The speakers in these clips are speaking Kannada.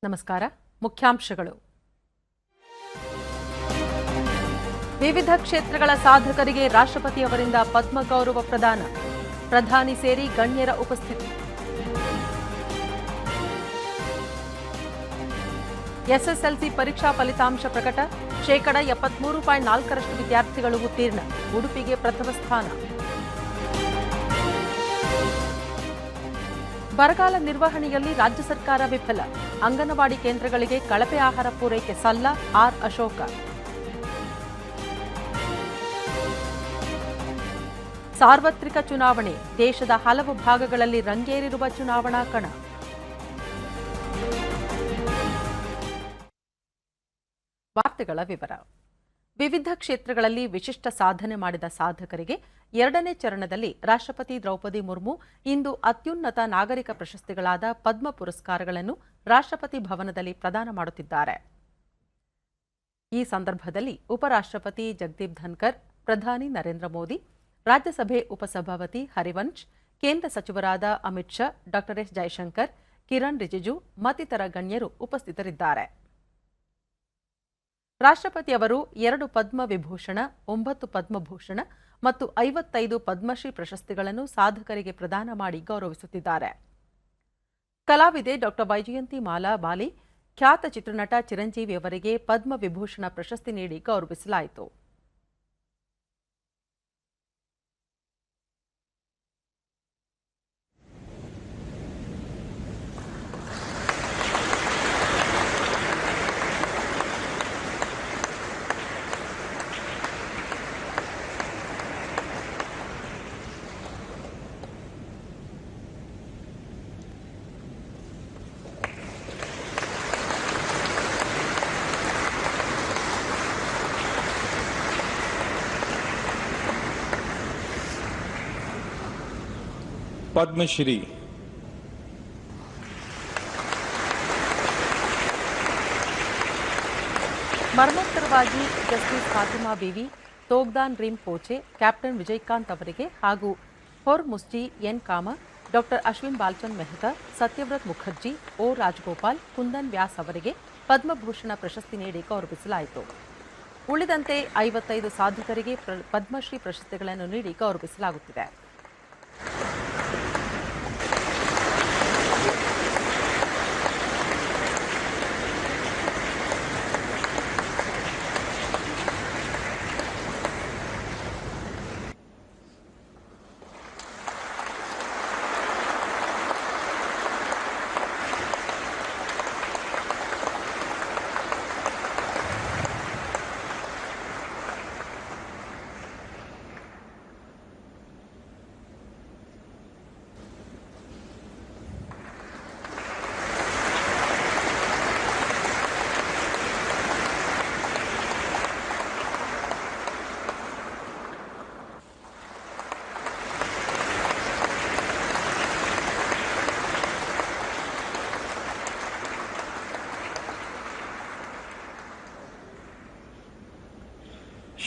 ನಮಸ್ಕಾರ. ಮುಖ್ಯಾಂಶಗಳು. ವಿವಿಧ ಕ್ಷೇತ್ರಗಳ ಸಾಧಕರಿಗೆ ರಾಷ್ಟ್ರಪತಿಯವರಿಂದ ಪದ್ಮ ಗೌರವ ಪ್ರದಾನ. ಪ್ರಧಾನಿ ಸೇರಿ ಗಣ್ಯರ ಉಪಸ್ಥಿತಿ. ಎಸ್ಎಸ್ಎಲ್ಸಿ ಪರೀಕ್ಷಾ ಫಲಿತಾಂಶ ಪ್ರಕಟ. 73.4% ವಿದ್ಯಾರ್ಥಿಗಳು ಉತ್ತೀರ್ಣ. ಉಡುಪಿಗೆ ಪ್ರಥಮ ಸ್ಥಾನ. ಬರಗಾಲ ನಿರ್ವಹಣೆಯಲ್ಲಿ ರಾಜ್ಯ ಸರ್ಕಾರ ವಿಫಲ. ಅಂಗನವಾಡಿ ಕೇಂದ್ರಗಳಿಗೆ ಕಳಪೆ ಆಹಾರ ಪೂರೈಕೆ ಸಲ್ಲ. ಆರ್ ಅಶೋಕ. ಸಾರ್ವತ್ರಿಕ ಚುನಾವಣೆ. ದೇಶದ ಹಲವು ಭಾಗಗಳಲ್ಲಿ ರಂಗೇರಿರುವ ಚುನಾವಣಾ ಕಣ. ವಾರ್ತೆಗಳ ವಿವರ. ವಿವಿಧ ಕ್ಷೇತ್ರಗಳಲ್ಲಿ ವಿಶಿಷ್ಟ ಸಾಧನೆ ಮಾಡಿದ ಸಾಧಕರಿಗೆ 2ನೇ ಚರಣದಲ್ಲಿ ರಾಷ್ಟ್ರಪತಿ ದ್ರೌಪದಿ ಮುರ್ಮು ಇಂದು ಅತ್ಯುನ್ನತ ನಾಗರಿಕ ಪ್ರಶಸ್ತಿಗಳಾದ ಪದ್ಮ ಪುರಸ್ಕಾರಗಳನ್ನು ರಾಷ್ಟ್ರಪತಿ ಭವನದಲ್ಲಿ ಪ್ರದಾನ ಮಾಡುತ್ತಿದ್ದಾರೆ. ಈ ಸಂದರ್ಭದಲ್ಲಿ ಉಪರಾಷ್ಟ್ರಪತಿ ಜಗದೀಪ್ ಧನ್ಕರ್, ಪ್ರಧಾನಿ ನರೇಂದ್ರ ಮೋದಿ, ರಾಜ್ಯಸಭೆ ಉಪಸಭಾಪತಿ ಹರಿವಂಶ್, ಕೇಂದ್ರ ಸಚಿವರಾದ ಅಮಿತ್ ಶಾ, ಡಾ ಎಸ್ ಜಯಶಂಕರ್, ಕಿರಣ್ ರಿಜಿಜು ಮತ್ತಿತರ ಗಣ್ಯರು ಉಪಸ್ಥಿತರಿದ್ದಾರೆ. ರಾಷ್ಟ್ರಪತಿ ಅವರು 2 ಪದ್ಮ ವಿಭೂಷಣ, 9 ಪದ್ಮಭೂಷಣ ಮತ್ತು 55 ಪದ್ಮಶ್ರೀ ಪ್ರಶಸ್ತಿಗಳನ್ನು ಸಾಧಕರಿಗೆ ಪ್ರದಾನ ಮಾಡಿ ಗೌರವಿಸುತ್ತಿದ್ದಾರೆ. ಕಲಾವಿದೆ ಡಾ ವೈಜಯಂತಿ ಮಾಲಾ ಬಾಲಿ, ಖ್ಯಾತ ಚಿತ್ರನಟ ಚಿರಂಜೀವಿ ಅವರಿಗೆ ಪದ್ಮ ವಿಭೂಷಣ ಪ್ರಶಸ್ತಿ ನೀಡಿ ಗೌರವಿಸಲಾಯಿತು. पद्मश्री ಮರಣೋತ್ತರವಾಗಿ justice Fathima Beevi, Thogdan Rinpoche, captain Vijayakanth ಅವರಿಗೆ ಹಾಗೂ ಹೊರ್ ಮುಸ್ಜಿ ಎನ್ ಕಾಮ, ಡಾ ಅಶ್ವಿನ್ ಬಾಲ್ಚಂದ್ ಮೆಹ್ತಾ, ಸತ್ಯವ್ರತ್ ಮುಖರ್ಜಿ, ಓ ರಾಜಗೋಪಾಲ್, ಕುಂದನ್ ವ್ಯಾಸ್ ಅವರಿಗೆ ಪದ್ಮಭೂಷಣ ಪ್ರಶಸ್ತಿ ನೀಡಿ ಗೌರವಿಸಲಾಯಿತು. ಉಳಿದಂತೆ 55 ಸಾಧಕರಿಗೆ ಪದ್ಮಶ್ರೀ ಪ್ರಶಸ್ತಿಗಳನ್ನು ನೀಡಿ ಗೌರವಿಸಲಾಗುತ್ತಿದೆ.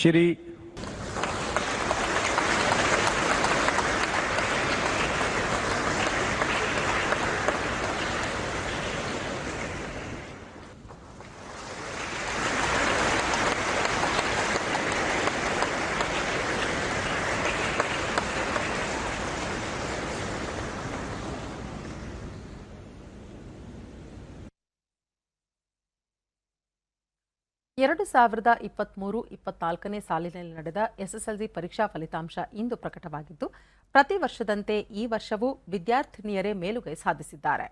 श्री ಎರಡು 2023-24ನೇ ಸಾಲಿನಲ್ಲಿ ನಡೆದ ಎಸ್ಎಸ್ಎಲ್ಸಿ ಪರೀಕ್ಷಾ ಫಲಿತಾಂಶ ಇಂದು ಪ್ರಕಟವಾಗಿದ್ದು, ಪ್ರತಿ ವರ್ಷದಂತೆ ಈ ವರ್ಷವೂ ವಿದ್ಯಾರ್ಥಿನಿಯರೇ ಮೇಲುಗೈ ಸಾಧಿಸಿದ್ದಾರೆ.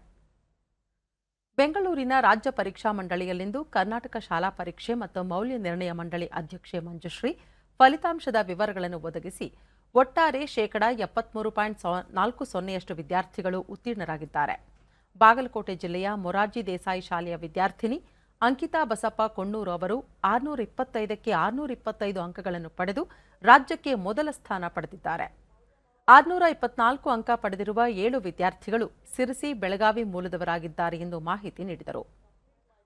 ಬೆಂಗಳೂರಿನ ರಾಜ್ಯ ಪರೀಕ್ಷಾ ಮಂಡಳಿಯಲ್ಲಿಂದು ಕರ್ನಾಟಕ ಶಾಲಾ ಪರೀಕ್ಷೆ ಮತ್ತು ಮೌಲ್ಯ ನಿರ್ಣಯ ಮಂಡಳಿ ಅಧ್ಯಕ್ಷೆ ಮಂಜುಶ್ರೀ ಫಲಿತಾಂಶದ ವಿವರಗಳನ್ನು ಒದಗಿಸಿ, ಒಟ್ಟಾರೆ 73.40% ವಿದ್ಯಾರ್ಥಿಗಳು ಉತ್ತೀರ್ಣರಾಗಿದ್ದಾರೆ. ಬಾಗಲಕೋಟೆ ಜಿಲ್ಲೆಯ ಮೊರಾರ್ಜಿ ದೇಸಾಯಿ ಶಾಲೆಯ ವಿದ್ಯಾರ್ಥಿನಿ ಅಂಕಿತಾ ಬಸಪ್ಪ ಕೊಣ್ಣೂರು ಅವರು 625ಕ್ಕೆ 625 ಅಂಕಗಳನ್ನು ಪಡೆದು ರಾಜ್ಯಕ್ಕೆ ಮೊದಲ ಸ್ಥಾನ ಪಡೆದಿದ್ದಾರೆ. 624 ಅಂಕ ಪಡೆದಿರುವ 7 ವಿದ್ಯಾರ್ಥಿಗಳು ಸಿರಸಿ, ಬೆಳಗಾವಿ ಮೂಲದವರಾಗಿದ್ದಾರೆ ಎಂದು ಮಾಹಿತಿ ನೀಡಿದರು.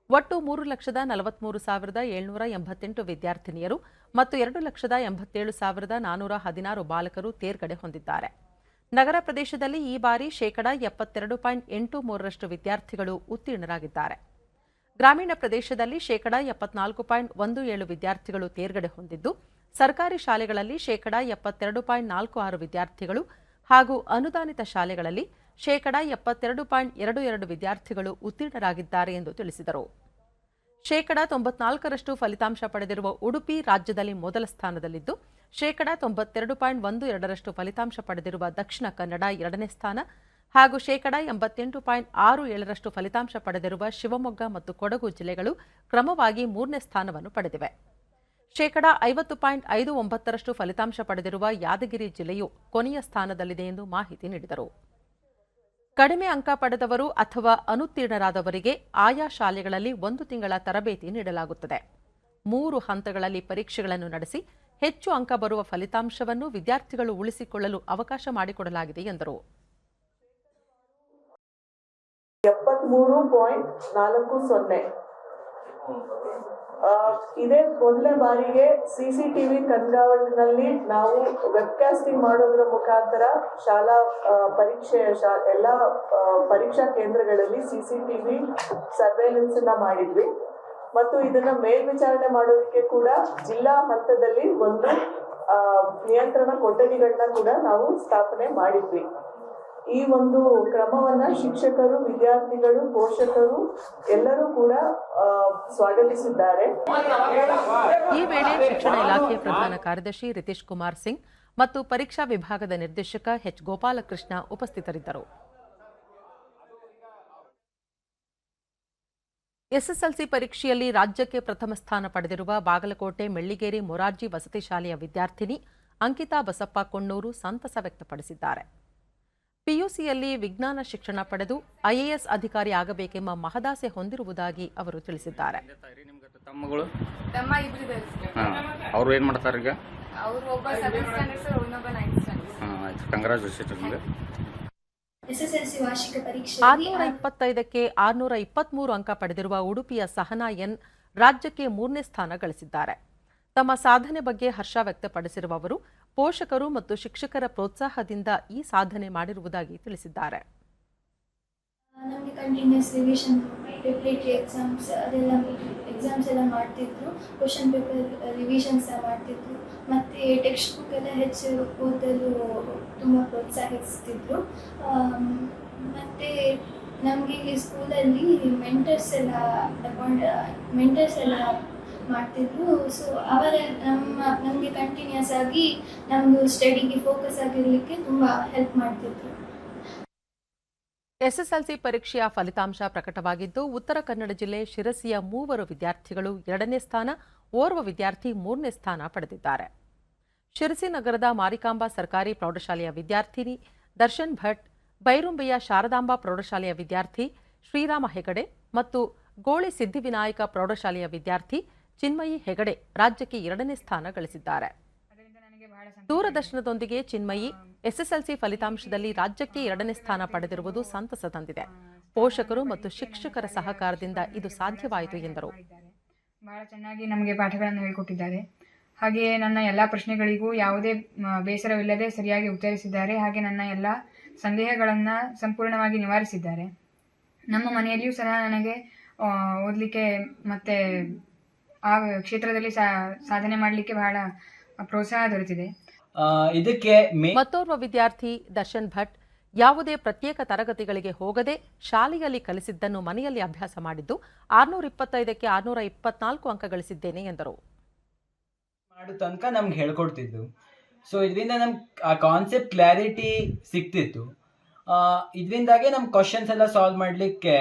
ಒಟ್ಟು 3,43,788 ವಿದ್ಯಾರ್ಥಿನಿಯರು ಮತ್ತು 2,87,416 ಬಾಲಕರು ತೇರ್ಗಡೆ ಹೊಂದಿದ್ದಾರೆ. ನಗರ ಪ್ರದೇಶದಲ್ಲಿ ಈ ಬಾರಿ 72.83% ವಿದ್ಯಾರ್ಥಿಗಳು ಉತ್ತೀರ್ಣರಾಗಿದ್ದಾರೆ. ಗ್ರಾಮೀಣ ಪ್ರದೇಶದಲ್ಲಿ ಶೇಕಡಾ 74.17 ವಿದ್ಯಾರ್ಥಿಗಳು ತೇರ್ಗಡೆ ಹೊಂದಿದ್ದು, ಸರ್ಕಾರಿ ಶಾಲೆಗಳಲ್ಲಿ ಶೇಕಡಾ 72.46 ವಿದ್ಯಾರ್ಥಿಗಳು ಹಾಗೂ ಅನುದಾನಿತ ಶಾಲೆಗಳಲ್ಲಿ ಶೇಕಡಾ 72.22 ವಿದ್ಯಾರ್ಥಿಗಳು ಉತ್ತೀರ್ಣರಾಗಿದ್ದಾರೆ ಎಂದು ತಿಳಿಸಿದರು. ಶೇಕಡಾ 94ರಷ್ಟು ಫಲಿತಾಂಶ ಪಡೆದಿರುವ ಉಡುಪಿ ರಾಜ್ಯದಲ್ಲಿ ಮೊದಲ ಸ್ಥಾನದಲ್ಲಿದ್ದು, ಶೇಕಡಾ 92.12ರಷ್ಟು ಫಲಿತಾಂಶ ಪಡೆದಿರುವ ದಕ್ಷಿಣ ಕನ್ನಡ ಎರಡನೇ ಸ್ಥಾನ ಹಾಗೂ ಶೇಕಡಾ 88.67ರಷ್ಟು ಫಲಿತಾಂಶ ಪಡೆದಿರುವ ಶಿವಮೊಗ್ಗ ಮತ್ತು ಕೊಡಗು ಜಿಲ್ಲೆಗಳು ಕ್ರಮವಾಗಿ ಮೂರನೇ ಸ್ಥಾನವನ್ನು ಪಡೆದಿವೆ. ಶೇಕಡಾ 50.59ರಷ್ಟು ಫಲಿತಾಂಶ ಪಡೆದಿರುವ ಯಾದಗಿರಿ ಜಿಲ್ಲೆಯು ಕೊನೆಯ ಸ್ಥಾನದಲ್ಲಿದೆ ಎಂದು ಮಾಹಿತಿ ನೀಡಿದರು. ಕಡಿಮೆ ಅಂಕ ಪಡೆದವರು ಅಥವಾ ಅನುತ್ತೀರ್ಣರಾದವರಿಗೆ ಆಯಾ ಶಾಲೆಗಳಲ್ಲಿ 1 ತಿಂಗಳ ತರಬೇತಿ ನೀಡಲಾಗುತ್ತದೆ. 3 ಹಂತಗಳಲ್ಲಿ ಪರೀಕ್ಷೆಗಳನ್ನು ನಡೆಸಿ ಹೆಚ್ಚು ಅಂಕ ಬರುವ ಫಲಿತಾಂಶವನ್ನು ವಿದ್ಯಾರ್ಥಿಗಳು ಉಳಿಸಿಕೊಳ್ಳಲು ಅವಕಾಶ ಮಾಡಿಕೊಡಲಾಗಿದೆ ಎಂದರು. 73.40 ಇದೇ ಮೊದಲನೇ ಬಾರಿಗೆ ಸಿಸಿಟಿವಿ ಕಣ್ಗಾವಲಿನಲ್ಲಿ ನಾವು ವೆಬ್ಕಾಸ್ಟಿಂಗ್ ಮಾಡೋದ್ರ ಮುಖಾಂತರ ಶಾಲಾ ಎಲ್ಲ ಪರೀಕ್ಷಾ ಕೇಂದ್ರಗಳಲ್ಲಿ ಸಿಸಿಟಿವಿ ಸರ್ವೇಲೆನ್ಸ್ ಮಾಡಿದ್ವಿ ಮತ್ತು ಇದನ್ನ ಮೇಲ್ವಿಚಾರಣೆ ಮಾಡೋದಕ್ಕೆ ಕೂಡ ಜಿಲ್ಲಾ ಹಂತದಲ್ಲಿ ಒಂದು ನಿಯಂತ್ರಣ ಕೊಠಡಿಗಳನ್ನ ಕೂಡ ನಾವು ಸ್ಥಾಪನೆ ಮಾಡಿದ್ವಿ. ಈ ಒಂದು ಕ್ರಮವನ್ನ ಶಿಕ್ಷಕರು, ವಿದ್ಯಾರ್ಥಿಗಳು, ಪೋಷಕರು ಎಲ್ಲರೂ ಕೂಡ ಸ್ವಾಗತಿಸಿದ್ದಾರೆ. ಈ ವೇಳೆ ಶಿಕ್ಷಣ ಇಲಾಖೆ ಪ್ರಧಾನ ಕಾರ್ಯದರ್ಶಿ ರಿತೇಶ್ ಕುಮಾರ್ ಸಿಂಗ್ ಮತ್ತು ಪರೀಕ್ಷಾ ವಿಭಾಗದ ನಿರ್ದೇಶಕ ಎಚ್ ಗೋಪಾಲಕೃಷ್ಣ ಉಪಸ್ಥಿತರಿದ್ದರು. ಎಸ್ಎಸ್ಎಲ್ಸಿ ಪರೀಕ್ಷೆಯಲ್ಲಿ ರಾಜ್ಯಕ್ಕೆ ಪ್ರಥಮ ಸ್ಥಾನ ಪಡೆದಿರುವ ಬಾಗಲಕೋಟೆ ಮೆಳ್ಳಿಗೇರಿ ಮೊರಾರ್ಜಿ ವಸತಿ ಶಾಲೆಯ ವಿದ್ಯಾರ್ಥಿನಿ ಅಂಕಿತಾ ಬಸಪ್ಪ ಕೊಣ್ಣೂರು ಸಂತಸ ವ್ಯಕ್ತಪಡಿಸಿದ್ದಾರೆ. ಪಿಯುಸಿಯಲ್ಲಿ ವಿಜ್ಞಾನ ಶಿಕ್ಷಣ ಪಡೆದು ಐಎಎಸ್ ಅಧಿಕಾರಿ ಆಗಬೇಕೆಂಬ ಮಹದಾಸೆ ಹೊಂದಿರುವುದಾಗಿ ಅವರು ತಿಳಿಸಿದ್ದಾರೆ. ಅವರು ಏನು ಮಾಡ್ತಾರೆ ಈಗ? ಅವರು ಒಬ್ಬ 7th ಸ್ಟ್ಯಾಂಡರ್ಡ್ ಸರ್, ಇನ್ನೊಬ್ಬ 9th ಸ್ಟ್ಯಾಂಡರ್ಡ್. ಕಂಗ್ರಾಚುಲೇಷನ್. ಎಸ್ಎಸ್ಎಲ್ಸಿ ವಾರ್ಷಿಕ ಪರೀಕ್ಷೆ 625ಕ್ಕೆ 623 ಅಂಕ ಪಡೆದಿರುವ ಉಡುಪಿಯ ಸಹನಾ ಎನ್ ರಾಜ್ಯಕ್ಕೆ 3ನೇ ಸ್ಥಾನ ಗಳಿಸಿದ್ದಾರೆ. ತಮ್ಮ ಸಾಧನೆ ಬಗ್ಗೆ ಹರ್ಷ ವ್ಯಕ್ತಪಡಿಸಿರುವ ಅವರು ಪೋಷಕರು ಮತ್ತು ಶಿಕ್ಷಕರ ಪ್ರೋತ್ಸಾಹದಿಂದ ಈ ಸಾಧನೆ ಮಾಡಿರುವುದಾಗಿ ತಿಳಿಸಿದ್ದಾರೆ. ನಮಗೆ ಕಂಟಿನ್ಯೂಸ್ ರಿವಿಷನ್, ಪ್ರಿಪರೇಟರಿ ಎಕ್ಸಾಮ್ಸ್ ಎಲ್ಲ ಮಾಡ್ತಿದ್ರು. ಕ್ವಶನ್ ಪೇಪರ್ ರಿವಿಷನ್ಸ್ ಮಾಡ್ತಿದ್ರು. ಮತ್ತು ಟೆಕ್ಸ್ಟ್ ಬುಕ್ ಎಲ್ಲ ಹೆಚ್ಚು ಓದಲು ತುಂಬ ಪ್ರೋತ್ಸಾಹಿಸ್ತಿದ್ರು. ಮತ್ತು ನಮಗೆ ಇಲ್ಲಿ ಸ್ಕೂಲಲ್ಲಿ ಮೆಂಟರ್ಸ್ ಎಲ್ಲ ಮಾಡ್ತಿದ್ರು. ಸೊ ಅವರ ನಮಗೆ ಕಂಟಿನ್ಯೂಸ್ ಆಗಿ ನಮ್ಮದು ಸ್ಟಡಿಗೆ ಫೋಕಸ್ ಆಗಿರಲಿಕ್ಕೆ ತುಂಬ ಹೆಲ್ಪ್ ಮಾಡ್ತಿದ್ರು. ಎಸ್ಎಸ್ಎಲ್ಸಿ ಪರೀಕ್ಷೆಯ ಫಲಿತಾಂಶ ಪ್ರಕಟವಾಗಿದ್ದು, ಉತ್ತರ ಕನ್ನಡ ಜಿಲ್ಲೆ ಶಿರಸಿಯ 3 ವಿದ್ಯಾರ್ಥಿಗಳು 2ನೇ ಸ್ಥಾನ, ಓರ್ವ ವಿದ್ಯಾರ್ಥಿ 3ನೇ ಸ್ಥಾನ ಪಡೆದಿದ್ದಾರೆ. ಶಿರಸಿ ನಗರದ ಮಾರಿಕಾಂಬಾ ಸರ್ಕಾರಿ ಪ್ರೌಢಶಾಲೆಯ ವಿದ್ಯಾರ್ಥಿನಿ ದರ್ಶನ್ ಭಟ್, ಬೈರುಂಬೆಯ ಶಾರದಾಂಬಾ ಪ್ರೌಢಶಾಲೆಯ ವಿದ್ಯಾರ್ಥಿ ಶ್ರೀರಾಮ ಹೆಗಡೆ ಮತ್ತು ಗೋಳಿ ಸಿದ್ಧಿವಿನಾಯಕ ಪ್ರೌಢಶಾಲೆಯ ವಿದ್ಯಾರ್ಥಿ ಚಿನ್ಮಯಿ ಹೆಗಡೆ ರಾಜ್ಯಕ್ಕೆ 2ನೇ ಸ್ಥಾನ ಗಳಿಸಿದ್ದಾರೆ. ದೂರದರ್ಶನದೊಂದಿಗೆ ಚಿನ್ಮಯಿ ಎಸ್ಎಸ್ಎಲ್ಸಿ ಫಲಿತಾಂಶದಲ್ಲಿ ರಾಜ್ಯಕ್ಕೆ 2ನೇ ಸ್ಥಾನ ಪಡೆದಿರುವುದು ಸಂತಸ ತಂದಿದೆ. ಪೋಷಕರು ಮತ್ತು ಶಿಕ್ಷಕರ ಸಹಕಾರದಿಂದ ಇದು ಸಾಧ್ಯವಾಯಿತು ಎಂದರು. ಬಹಳ ಚೆನ್ನಾಗಿ ನಮಗೆ ಪಾಠಗಳನ್ನು ಹೇಳಿಕೊಟ್ಟಿದ್ದಾರೆ. ಹಾಗೆಯೇ ನನ್ನ ಎಲ್ಲ ಪ್ರಶ್ನೆಗಳಿಗೂ ಯಾವುದೇ ಬೇಸರವಿಲ್ಲದೆ ಸರಿಯಾಗಿ ಉತ್ತರಿಸಿದ್ದಾರೆ. ಹಾಗೆ ನನ್ನ ಎಲ್ಲ ಸಂದೇಹಗಳನ್ನು ಸಂಪೂರ್ಣವಾಗಿ ನಿವಾರಿಸಿದ್ದಾರೆ. ನಮ್ಮ ಮನೆಯಲ್ಲಿಯೂ ಸಹ ನನಗೆ ಓದಲಿಕ್ಕೆ ಮತ್ತು ಆ ಕ್ಷೇತ್ರದಲ್ಲಿ ಸಾಧನೆ ಮಾಡಲಿಕ್ಕೆ ಬಹಳ ಪ್ರೋತ್ಸಾಹ ದೊರೆತಿದೆ. ಇದಕ್ಕೆ ಮತ್ತೋರ್ವ ವಿದ್ಯಾರ್ಥಿ ದರ್ಶನ್ ಭಟ್ ಯಾವುದೇ ಪ್ರತ್ಯೇಕ ತರಗತಿಗಳಿಗೆ ಹೋಗದೆ ಶಾಲೆಯಲ್ಲಿ ಕಲಿಸಿದ್ದನ್ನು ಮನೆಯಲ್ಲಿ ಅಭ್ಯಾಸ ಮಾಡಿದ್ದು 625ಕ್ಕೆ 624 ಅಂಕ ಗಳಿಸಿದ್ದೇನೆ ಎಂದರು. ಮಾಡೋ ತನಕ ನಮ್ಗೆ ಹೇಳ್ಕೊಡ್ತಿದ್ದು. ಸೊ ಇದರಿಂದ ನಮ್ಗೆ ಆ ಕಾನ್ಸೆಪ್ಟ್ ಕ್ಲಾರಿಟಿ ಸಿಕ್ತಿತ್ತು. ಇದರಿಂದಾಗೆ ನಮ್ಮ ಕ್ವಶನ್ಸ್ ಎಲ್ಲ ಸಾಲ್ವ್ ಮಾಡಲಿಕ್ಕೆ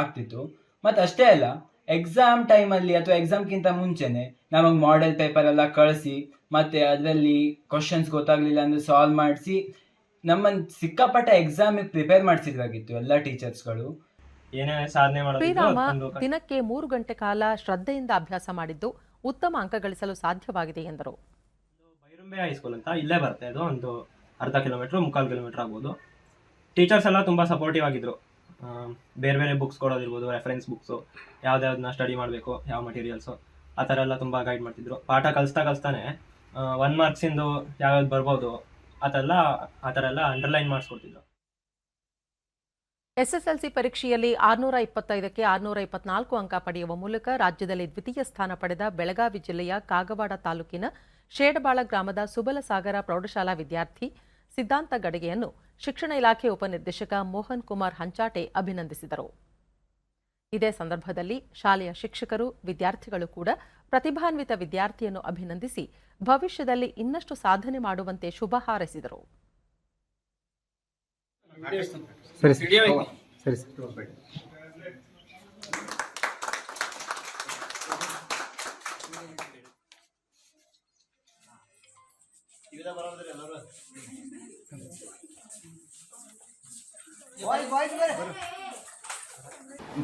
ಆಗ್ತಿತ್ತು. ಮತ್ತು ಅಷ್ಟೇ ಅಲ್ಲ, ಎಕ್ಸಾಮ್ ಟೈಮಲ್ಲಿ ಅಥವಾ ಎಕ್ಸಾಮ್ಗಿಂತ ಮುಂಚೆನೆ ನಮಗೆ ಮಾಡೆಲ್ ಪೇಪರ್ ಎಲ್ಲ ಕಳಿಸಿ ಮತ್ತು ಅದರಲ್ಲಿ ಕ್ವಶನ್ಸ್ ಗೊತ್ತಾಗಲಿಲ್ಲ ಅಂದರೆ ಸಾಲ್ವ್ ಮಾಡಿಸಿ ನಮ್ಮನ್ನು ಸಿಕ್ಕಾಪಟ್ಟೆ ಎಕ್ಸಾಮಿಗೆ ಪ್ರಿಪೇರ್ ಮಾಡಿಸಿದಾಗಿತ್ತು ಎಲ್ಲ ಟೀಚರ್ಸ್ಗಳು. ಏನೇ ಸಾಧನೆ ಶ್ರೀರಾಮ ದಿನಕ್ಕೆ 3 ಗಂಟೆ ಕಾಲ ಶ್ರದ್ಧೆಯಿಂದ ಅಭ್ಯಾಸ ಮಾಡಿದ್ದು ಉತ್ತಮ ಅಂಕ ಗಳಿಸಲು ಸಾಧ್ಯವಾಗಿದೆ ಎಂದರು. ಬೈರುಂಬೆ ಹೈಸ್ಕೂಲ್ ಅಂತ ಇಲ್ಲೇ ಬರುತ್ತೆ. ಅದು ಒಂದು ಅರ್ಧ ಕಿಲೋಮೀಟ್ರ್ 3/4 ಕಿಲೋಮೀಟ್ರ್ ಆಗ್ಬೋದು. ಟೀಚರ್ಸ್ ಎಲ್ಲ ತುಂಬ ಸಪೋರ್ಟಿವ್ ಆಗಿದ್ರು. ಬೇರೆ ಬೇರೆ ಬುಕ್ಸ್ ಕೊಡೋದಿರ್ಬೋದು, ರೆಫರೆನ್ಸ್ ಬುಕ್ಸು, ಯಾವ್ದಾವ್ದನ್ನ ಸ್ಟಡಿ ಮಾಡಬೇಕು, ಯಾವ ಮಟೀರಿಯಲ್ಸು, ಆ ಥರ ಎಲ್ಲ ತುಂಬ ಗೈಡ್ ಮಾಡ್ತಿದ್ರು. ಪಾಠ ಕಲಿಸ್ತಾನೆ 1 ಮಾರ್ಕ್ಸಿಂದು ಯಾವ್ಯಾವ್ದು ಬರ್ಬೋದು ಆ ಥರ ಎಲ್ಲ ಅಂಡರ್ಲೈನ್ ಮಾಡಿಸ್ಕೊಡ್ತಿದ್ರು. ಎಸ್ಎಸ್ಎಲ್ಸಿ ಪರೀಕ್ಷೆಯಲ್ಲಿ 625ಕ್ಕೆ 624 ಅಂಕ ಪಡೆಯುವ ಮೂಲಕ ರಾಜ್ಯದಲ್ಲಿ ದ್ವಿತೀಯ ಸ್ಥಾನ ಪಡೆದ ಬೆಳಗಾವಿ ಜಿಲ್ಲೆಯ ಕಾಗವಾಡ ತಾಲೂಕಿನ ಶೇಡಬಾಳ ಗ್ರಾಮದ ಸುಬಲಸಾಗರ ಪ್ರೌಢಶಾಲಾ ವಿದ್ಯಾರ್ಥಿ ಸಿದ್ಧಾಂತ ಗಡಿಗೆಯನ್ನು ಶಿಕ್ಷಣ ಇಲಾಖೆ ಉಪನಿರ್ದೇಶಕ ಮೋಹನ್ ಕುಮಾರ್ ಹಂಚಾಟೆ ಅಭಿನಂದಿಸಿದರು. ಇದೇ ಸಂದರ್ಭದಲ್ಲಿ ಶಾಲೆಯ ಶಿಕ್ಷಕರು, ವಿದ್ಯಾರ್ಥಿಗಳು ಕೂಡ ಪ್ರತಿಭಾನ್ವಿತ ವಿದ್ಯಾರ್ಥಿಯನ್ನು ಅಭಿನಂದಿಸಿ ಭವಿಷ್ಯದಲ್ಲಿ ಇನ್ನಷ್ಟು ಸಾಧನೆ ಮಾಡುವಂತೆ ಶುಭ ಹಾರೈಸಿದರು.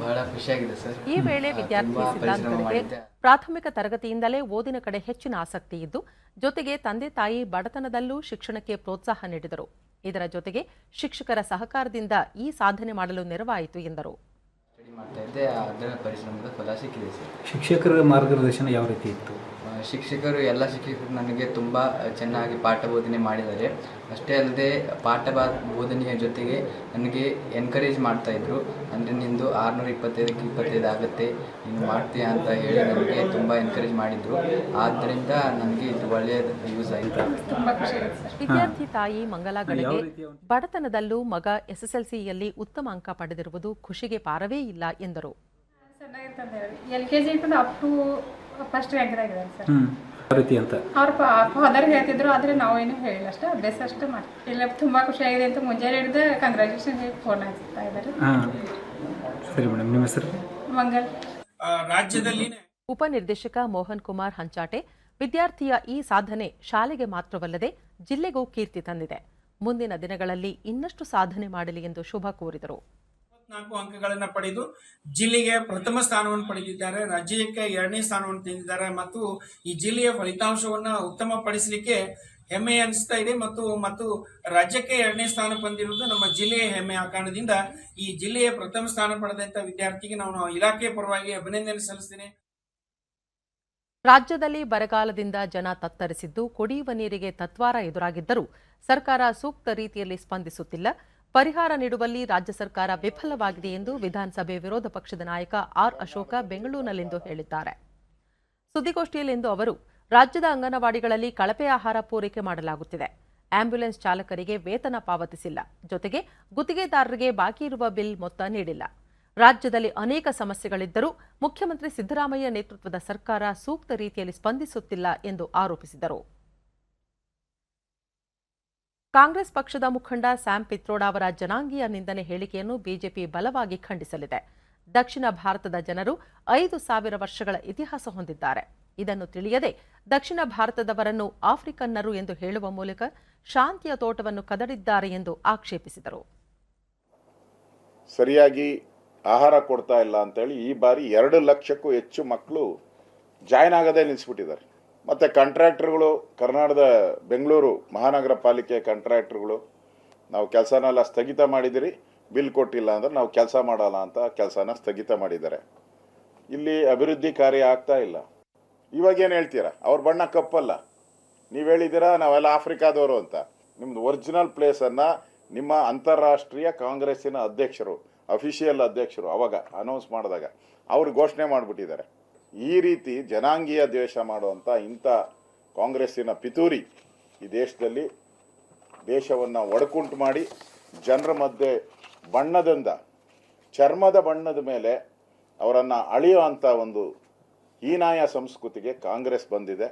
ಬಹಳ ಖುಷಿಯಾಗಿದೆ ಸರ್. ಈ ವೇಳೆ ವಿದ್ಯಾರ್ಥಿ ಸಿದ್ಧಾಂತಗಳಿಗೆ ಪ್ರಾಥಮಿಕ ತರಗತಿಯಿಂದಲೇ ಓದಿನ ಕಡೆ ಹೆಚ್ಚಿನ ಆಸಕ್ತಿ ಇದ್ದು, ಜೊತೆಗೆ ತಂದೆ ತಾಯಿ ಬಡತನದಲ್ಲೂ ಶಿಕ್ಷಣಕ್ಕೆ ಪ್ರೋತ್ಸಾಹ ನೀಡಿದರು. ಇದರ ಜೊತೆಗೆ ಶಿಕ್ಷಕರ ಸಹಕಾರದಿಂದ ಈ ಸಾಧನೆ ಮಾಡಲು ನೆರವಾಯಿತು ಎಂದರು. ಸ್ಟಡಿ ಮಾಡ್ತಾ ಇದ್ದೆ, ಅದರ ಪರಿಶ್ರಮದ ಫಲ ಸಿಕ್ಕಿದೆ ಸರ್. ಶಿಕ್ಷಕರ ಮಾರ್ಗದರ್ಶನ ಯಾವ ರೀತಿ ಇತ್ತು? ಎಲ್ಲ ಶಿಕ್ಷಕರು ನನಗೆ ತುಂಬ ಚೆನ್ನಾಗಿ ಪಾಠ ಬೋಧನೆ ಮಾಡಿದ್ದಾರೆ. ಅಷ್ಟೇ ಅಲ್ಲದೆ ಪಾಠ ಬೋಧನೆಯ ಜೊತೆಗೆ ನನಗೆ ಎನ್ಕರೇಜ್ ಮಾಡ್ತಾಯಿದ್ರು. ಅಂದರೆ ನಿಂದು 625ಕ್ಕೆ 25 ಆಗುತ್ತೆ, ನೀನು ಮಾಡ್ತೀಯಾ ಅಂತ ಹೇಳಿ ನನಗೆ ತುಂಬ ಎನ್ಕರೇಜ್ ಮಾಡಿದರು. ಆದ್ದರಿಂದ ನನಗೆ ಇದು ಒಳ್ಳೆಯ ಯೂಸ್ ಆಯಿತು. ವಿದ್ಯಾರ್ಥಿ ತಾಯಿ ಮಂಗಲಾ ಗಡಿಗೆ ಬಡತನದಲ್ಲೂ ಮಗ ಎಸ್ಎಸ್ಎಲ್ಸಿಯಲ್ಲಿ ಉತ್ತಮ ಅಂಕ ಪಡೆದಿರುವುದು ಖುಷಿಗೆ ಪಾರವೇ ಇಲ್ಲ ಎಂದರು. LKG ಅಪ್ ಟು ಫಸ್ಟ್ ರ್ಯಾಂಕ್ದಾಗಿದ್ದಾರೆ ಸರ್. ರೀತಿ ಅಂತ ಅವ್ರ ಫಾದರ್ ಹೇಳ್ತಿದ್ರು, ಆದರೆ ನಾವೇನು ಹೇಳಿಲ್ಲ, ಅಷ್ಟೇ ಅಭ್ಯಾಸ ಅಷ್ಟೇ ಮಾಡ್ತೀವಿ. ಇಲ್ಲ ತುಂಬ ಖುಷಿಯಾಗಿದೆ ಅಂತ ಮುಂಜಾನೆ ಹಿಡಿದು ಕಂಗ್ರ್ಯಾಚುಲೇಷನ್ ಹೇಳಿ ಫೋನ್ ಹಚ್ತಾ ಇದ್ದಾರೆ. ಸರಿ ಮೇಡಮ್, ನಿಮ್ಮ ಹೆಸರು? ಮಂಗಲ್. ರಾಜ್ಯದಲ್ಲಿ ಉಪನಿರ್ದೇಶಕ ಮೋಹನ್ ಕುಮಾರ್ ಹಂಚಾಟೆ ವಿದ್ಯಾರ್ಥಿಯ ಈ ಸಾಧನೆ ಶಾಲೆಗೆ ಮಾತ್ರವಲ್ಲದೆ ಜಿಲ್ಲೆಗೂ ಕೀರ್ತಿ ತಂದಿದೆ. ಮುಂದಿನ ದಿನಗಳಲ್ಲಿ ಇನ್ನಷ್ಟು ಸಾಧನೆ ಮಾಡಲಿ ಎಂದು ಶುಭ ಕೋರಿದರು. 4 ಅಂಕಗಳನ್ನು ಪಡೆದು ಜಿಲ್ಲೆಗೆ ಪ್ರಥಮ ಸ್ಥಾನವನ್ನು ಪಡೆದಿದ್ದಾರೆ, ರಾಜ್ಯಕ್ಕೆ 2ನೇ ಸ್ಥಾನವನ್ನು ತಂದಿದ್ದಾರೆ ಮತ್ತು ಈ ಜಿಲ್ಲೆಯ ಫಲಿತಾಂಶವನ್ನು ಉತ್ತಮಪಡಿಸಲಿಕ್ಕೆ ಹೆಮ್ಮೆ ಅನಿಸ್ತಾ ಇದೆ ಮತ್ತು ರಾಜ್ಯಕ್ಕೆ 2ನೇ ಸ್ಥಾನ ಬಂದಿರುವುದು ನಮ್ಮ ಜಿಲ್ಲೆಯ ಹೆಮ್ಮೆ. ಆ ಕಾರಣದಿಂದ ಈ ಜಿಲ್ಲೆಯ ಪ್ರಥಮ ಸ್ಥಾನ ಪಡೆದಂತ ವಿದ್ಯಾರ್ಥಿಗೆ ನಾವು ಇಲಾಖೆ ಪರವಾಗಿ ಅಭಿನಂದನೆ ಸಲ್ಲಿಸ್ತೇನೆ. ರಾಜ್ಯದಲ್ಲಿ ಬರಗಾಲದಿಂದ ಜನ ತತ್ತರಿಸಿದ್ದು, ಕುಡಿಯುವ ನೀರಿಗೆ ತತ್ವಾರ ಎದುರಾಗಿದ್ದರೂ ಸರ್ಕಾರ ಸೂಕ್ತ ರೀತಿಯಲ್ಲಿ ಸ್ಪಂದಿಸುತ್ತಿಲ್ಲ. ಪರಿಹಾರ ನೀಡುವಲ್ಲಿ ರಾಜ್ಯ ಸರ್ಕಾರ ವಿಫಲವಾಗಿದೆ ಎಂದು ವಿಧಾನಸಭೆ ವಿರೋಧ ಪಕ್ಷದ ನಾಯಕ ಆರ್ ಅಶೋಕ ಬೆಂಗಳೂರಿನಲ್ಲಿಂದು ಹೇಳಿದ್ದಾರೆ. ಸುದ್ದಿಗೋಷ್ಠಿಯಲ್ಲಿಂದು ಅವರು, ರಾಜ್ಯದ ಅಂಗನವಾಡಿಗಳಲ್ಲಿ ಕಳಪೆ ಆಹಾರ ಪೂರೈಕೆ ಮಾಡಲಾಗುತ್ತಿದೆ, ಆಂಬ್ಯುಲೆನ್ಸ್ ಚಾಲಕರಿಗೆ ವೇತನ ಪಾವತಿಸಿಲ್ಲ, ಜೊತೆಗೆ ಗುತ್ತಿಗೆದಾರರಿಗೆ ಬಾಕಿ ಇರುವ ಬಿಲ್ ಮೊತ್ತ ನೀಡಿಲ್ಲ. ರಾಜ್ಯದಲ್ಲಿ ಅನೇಕ ಸಮಸ್ಯೆಗಳಿದ್ದರೂ ಮುಖ್ಯಮಂತ್ರಿ ಸಿದ್ದರಾಮಯ್ಯ ನೇತೃತ್ವದ ಸರ್ಕಾರ ಸೂಕ್ತ ರೀತಿಯಲ್ಲಿ ಸ್ಪಂದಿಸುತ್ತಿಲ್ಲ ಎಂದು ಆರೋಪಿಸಿದರು. ಕಾಂಗ್ರೆಸ್ ಪಕ್ಷದ ಮುಖಂಡ ಸ್ಯಾಮ್ ಪಿತ್ರೋಡಾ ಅವರ ಜನಾಂಗೀಯ ನಿಂದನೆ ಹೇಳಿಕೆಯನ್ನು ಬಿಜೆಪಿ ಬಲವಾಗಿ ಖಂಡಿಸಲಿದೆ. ದಕ್ಷಿಣ ಭಾರತದ ಜನರು 5,000 ವರ್ಷಗಳ ಇತಿಹಾಸ ಹೊಂದಿದ್ದಾರೆ. ಇದನ್ನು ತಿಳಿಯದೆ ದಕ್ಷಿಣ ಭಾರತದವರನ್ನು ಆಫ್ರಿಕನ್ನರು ಎಂದು ಹೇಳುವ ಮೂಲಕ ಶಾಂತಿಯ ತೋಟವನ್ನು ಕದಡಿದ್ದಾರೆ ಎಂದು ಆಕ್ಷೇಪಿಸಿದರು. ಸರಿಯಾಗಿ ಆಹಾರ ಕೊಡ್ತಾ ಇಲ್ಲ ಅಂತೇಳಿ ಈ ಬಾರಿ 2 ಲಕ್ಷಕ್ಕೂ ಹೆಚ್ಚು ಮಕ್ಕಳು ಜಾಯ್ನ್ ಆಗದೆ ನಿಲ್ಲಿಸ್ಬಿಟ್ಟಿದ್ದಾರೆ. ಮತ್ತು ಕಾಂಟ್ರಾಕ್ಟರ್ಗಳು, ಕರ್ನಾಟಕದ ಬೆಂಗಳೂರು ಮಹಾನಗರ ಪಾಲಿಕೆ ಕಾಂಟ್ರಾಕ್ಟರ್ಗಳು, ನಾವು ಕೆಲಸನೆಲ್ಲ ಸ್ಥಗಿತ ಮಾಡಿದಿರಿ, ಬಿಲ್ ಕೊಟ್ಟಿಲ್ಲ ಅಂದ್ರೆ ನಾವು ಕೆಲಸ ಮಾಡಲ್ಲ ಅಂತ ಕೆಲಸನ ಸ್ಥಗಿತ ಮಾಡಿದ್ದಾರೆ. ಇಲ್ಲಿ ಅಭಿವೃದ್ಧಿ ಕಾರ್ಯ ಆಗ್ತಾ ಇಲ್ಲ. ಇವಾಗೇನು ಹೇಳ್ತೀರಾ? ಅವ್ರ ಬಣ್ಣ ಕಪ್ಪಲ್ಲ, ನೀವು ಹೇಳಿದ್ದೀರಾ ನಾವೆಲ್ಲ ಆಫ್ರಿಕಾದವರು ಅಂತ. ನಿಮ್ಮದು ಒರಿಜಿನಲ್ ಪ್ಲೇಸನ್ನು ನಿಮ್ಮ ಅಂತಾರಾಷ್ಟ್ರೀಯ ಕಾಂಗ್ರೆಸ್ಸಿನ ಅಧ್ಯಕ್ಷರು, ಅಫಿಷಿಯಲ್ ಅಧ್ಯಕ್ಷರು ಅವಾಗ ಅನೌನ್ಸ್ ಮಾಡಿದಾಗ ಅವರು ಘೋಷಣೆ ಮಾಡಿಬಿಟ್ಟಿದ್ದಾರೆ. ಈ ರೀತಿ ಜನಾಂಗೀಯ ದ್ವೇಷ ಮಾಡುವಂಥ ಇಂಥ ಕಾಂಗ್ರೆಸ್ಸಿನ ಪಿತೂರಿ ಈ ದೇಶದಲ್ಲಿ ದೇಶವನ್ನು ಒಡಕುಂಟು ಮಾಡಿ ಜನರ ಮಧ್ಯೆ ಚರ್ಮದ ಬಣ್ಣದ ಮೇಲೆ ಅವರನ್ನು ಅಳೆಯುವಂಥ ಒಂದು ಹೀನಾಯ ಸಂಸ್ಕೃತಿಗೆ ಕಾಂಗ್ರೆಸ್ ಬಂದಿದೆ.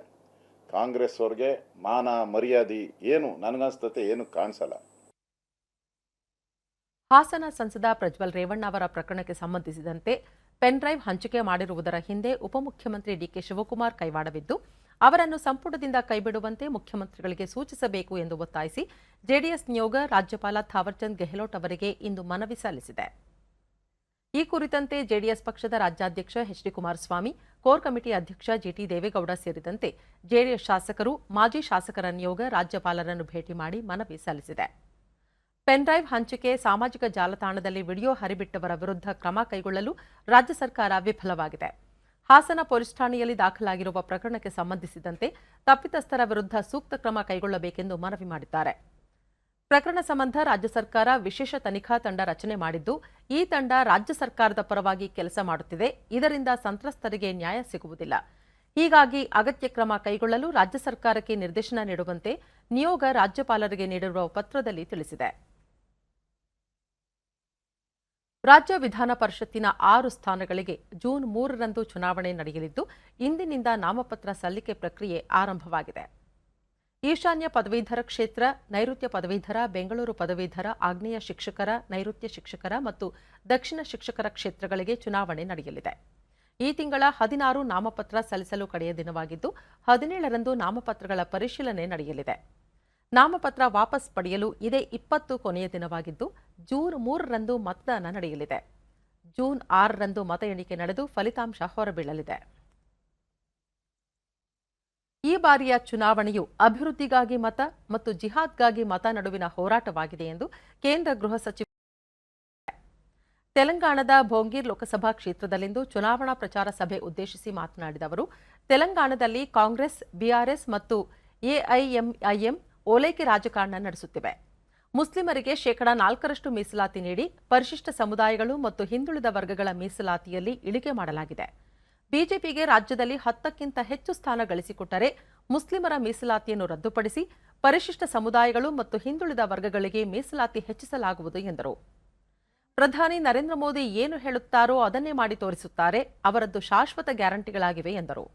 ಕಾಂಗ್ರೆಸ್ ಅವ್ರಿಗೆ ಮಾನ ಮರ್ಯಾದೆ ಏನು ನನಗನ್ಸ್ತತೆ ಏನು ಕಾಣಿಸಲ್ಲ. ಹಾಸನ ಸಂಸದ ಪ್ರಜ್ವಲ್ ರೇವಣ್ಣ ಅವರ ಪ್ರಕರಣಕ್ಕೆ ಸಂಬಂಧಿಸಿದಂತೆ ಪೆನ್ ಡ್ರೈವ್ ಹಂಚಿಕೆ ಮಾಡಿರುವುದರ ಹಿಂದೆ ಉಪಮುಖ್ಯಮಂತ್ರಿ ಡಿಕೆ ಶಿವಕುಮಾರ್ ಕೈವಾಡವಿದ್ದು, ಅವರನ್ನು ಸಂಪುಟದಿಂದ ಕೈಬಿಡುವಂತೆ ಮುಖ್ಯಮಂತ್ರಿಗಳಿಗೆ ಸೂಚಿಸಬೇಕು ಎಂದು ಒತ್ತಾಯಿಸಿ ಜೆಡಿಎಸ್ ನಿಯೋಗ ರಾಜ್ಯಪಾಲ ಥಾವರ್ಚಂದ್ ಗೆಹ್ಲೋಟ್ ಅವರಿಗೆ ಇಂದು ಮನವಿ ಸಲ್ಲಿಸಿದೆ. ಈ ಕುರಿತಂತೆ ಜೆಡಿಎಸ್ ಪಕ್ಷದ ರಾಜ್ಯಾಧ್ಯಕ್ಷ H D Kumaraswamy, core committee ಅಧ್ಯಕ್ಷ ಜಿಟಿ ದೇವೇಗೌಡ ಸೇರಿದಂತೆ ಜೆಡಿಎಸ್ ಶಾಸಕರು, ಮಾಜಿ ಶಾಸಕರ ನಿಯೋಗ ರಾಜ್ಯಪಾಲರನ್ನು ಭೇಟಿ ಮಾಡಿ ಮನವಿ ಸಲ್ಲಿಸಿದೆ. ಪೆನ್ ಡ್ರೈವ್ ಹಂಚಿಕೆ, ಸಾಮಾಜಿಕ ಜಾಲತಾಣದಲ್ಲಿ ವಿಡಿಯೋ ಹರಿಬಿಟ್ಟವರ ವಿರುದ್ಧ ಕ್ರಮ ಕೈಗೊಳ್ಳಲು ರಾಜ್ಯ ಸರ್ಕಾರ ವಿಫಲವಾಗಿದೆ. ಹಾಸನ ಪೊಲೀಸ್ ಠಾಣೆಯಲ್ಲಿ ದಾಖಲಾಗಿರುವ ಪ್ರಕರಣಕ್ಕೆ ಸಂಬಂಧಿಸಿದಂತೆ ತಪ್ಪಿತಸ್ಥರ ವಿರುದ್ಧ ಸೂಕ್ತ ಕ್ರಮ ಕೈಗೊಳ್ಳಬೇಕೆಂದು ಮನವಿ ಮಾಡಿದ್ದಾರೆ. ಪ್ರಕರಣ ಸಂಬಂಧ ರಾಜ್ಯ ಸರ್ಕಾರ ವಿಶೇಷ ತನಿಖಾ ತಂಡ ರಚನೆ ಮಾಡಿದ್ದು, ಈ ತಂಡ ರಾಜ್ಯ ಸರ್ಕಾರದ ಪರವಾಗಿ ಕೆಲಸ ಮಾಡುತ್ತಿದೆ. ಇದರಿಂದ ಸಂತ್ರಸ್ತರಿಗೆ ನ್ಯಾಯ ಸಿಗುವುದಿಲ್ಲ. ಹೀಗಾಗಿ ಅಗತ್ಯ ಕ್ರಮ ಕೈಗೊಳ್ಳಲು ರಾಜ್ಯ ಸರ್ಕಾರಕ್ಕೆ ನಿರ್ದೇಶನ ನೀಡುವಂತೆ ನಿಯೋಗ ರಾಜ್ಯಪಾಲರಿಗೆ ನೀಡಿರುವ ಪತ್ರದಲ್ಲಿ ತಿಳಿಸಿದೆ. ರಾಜ್ಯ ವಿಧಾನ ಪರಿಷತ್ತಿನ 6 ಸ್ಥಾನಗಳಿಗೆ ಜೂನ್ 3ರಂದು ಚುನಾವಣೆ ನಡೆಯಲಿದ್ದು, ಇಂದಿನಿಂದ ನಾಮಪತ್ರ ಸಲ್ಲಿಕೆ ಪ್ರಕ್ರಿಯೆ ಆರಂಭವಾಗಿದೆ. ಈಶಾನ್ಯ ಪದವೀಧರ ಕ್ಷೇತ್ರ, ನೈಋತ್ಯ ಪದವೀಧರ, ಬೆಂಗಳೂರು ಪದವೀಧರ, ಆಗ್ನೇಯ ಶಿಕ್ಷಕರ, ನೈಋತ್ಯ ಶಿಕ್ಷಕರ ಮತ್ತು ದಕ್ಷಿಣ ಶಿಕ್ಷಕರ ಕ್ಷೇತ್ರಗಳಿಗೆ ಚುನಾವಣೆ ನಡೆಯಲಿದೆ. ಈ ತಿಂಗಳ 16 ನಾಮಪತ್ರ ಸಲ್ಲಿಸಲು ಕಡೆಯ ದಿನವಾಗಿದ್ದು, 17ರಂದು ನಾಮಪತ್ರಗಳ ಪರಿಶೀಲನೆ ನಡೆಯಲಿದೆ. ನಾಮಪತ್ರ ವಾಪಸ್ ಪಡೆಯಲು ಇದೇ 20 ಕೊನೆಯ ದಿನವಾಗಿದ್ದು, ಜೂನ್ 3ರಂದು ಮತದಾನ ನಡೆಯಲಿದೆ. ಜೂನ್ 6ರಂದು ಮತ ಎಣಿಕೆ ನಡೆದು ಫಲಿತಾಂಶ ಹೊರಬೀಳಲಿದೆ. ಈ ಬಾರಿಯ ಚುನಾವಣೆಯು ಅಭಿವೃದ್ಧಿಗಾಗಿ ಮತ ಮತ್ತು ಜಿಹಾದ್ಗಾಗಿ ಮತ ನಡುವಿನ ಹೋರಾಟವಾಗಿದೆ ಎಂದು ಕೇಂದ್ರ ಗೃಹ ಸಚಿವ ತೆಲಂಗಾಣದ ಭೋಂಗೀರ್ ಲೋಕಸಭಾ ಕ್ಷೇತ್ರದಲ್ಲಿಂದು ಚುನಾವಣಾ ಪ್ರಚಾರ ಸಭೆ ಉದ್ದೇಶಿಸಿ ಮಾತನಾಡಿದ ಅವರು, ತೆಲಂಗಾಣದಲ್ಲಿ ಕಾಂಗ್ರೆಸ್, ಬಿಆರ್ಎಸ್ ಮತ್ತು ಎಐಎಂಐಎಂ ಓಲೈಕೆ ರಾಜಕಾರಣ ನಡೆಸುತ್ತಿವೆ. ಮುಸ್ಲಿಮರಿಗೆ 4% ಮೀಸಲಾತಿ ನೀಡಿ ಪರಿಶಿಷ್ಟ ಸಮುದಾಯಗಳು ಮತ್ತು ಹಿಂದುಳಿದ ವರ್ಗಗಳ ಮೀಸಲಾತಿಯಲ್ಲಿ ಇಳಿಕೆ ಮಾಡಲಾಗಿದೆ. ಬಿಜೆಪಿಗೆ ರಾಜ್ಯದಲ್ಲಿ 10ಕ್ಕಿಂತ ಹೆಚ್ಚು ಸ್ಥಾನ ಗಳಿಸಿಕೊಟ್ಟರೆ ಮುಸ್ಲಿಮರ ಮೀಸಲಾತಿಯನ್ನು ರದ್ದುಪಡಿಸಿ ಪರಿಶಿಷ್ಟ ಸಮುದಾಯಗಳು ಮತ್ತು ಹಿಂದುಳಿದ ವರ್ಗಗಳಿಗೆ ಮೀಸಲಾತಿ ಹೆಚ್ಚಿಸಲಾಗುವುದು ಎಂದರು. ಪ್ರಧಾನಿ ನರೇಂದ್ರ ಮೋದಿ ಏನು ಹೇಳುತ್ತಾರೋ ಅದನ್ನೇ ಮಾಡಿ ತೋರಿಸುತ್ತಾರೆ. ಅವರದ್ದು ಶಾಶ್ವತ ಗ್ಯಾರಂಟಿಗಳಾಗಿವೆ ಎಂದರು.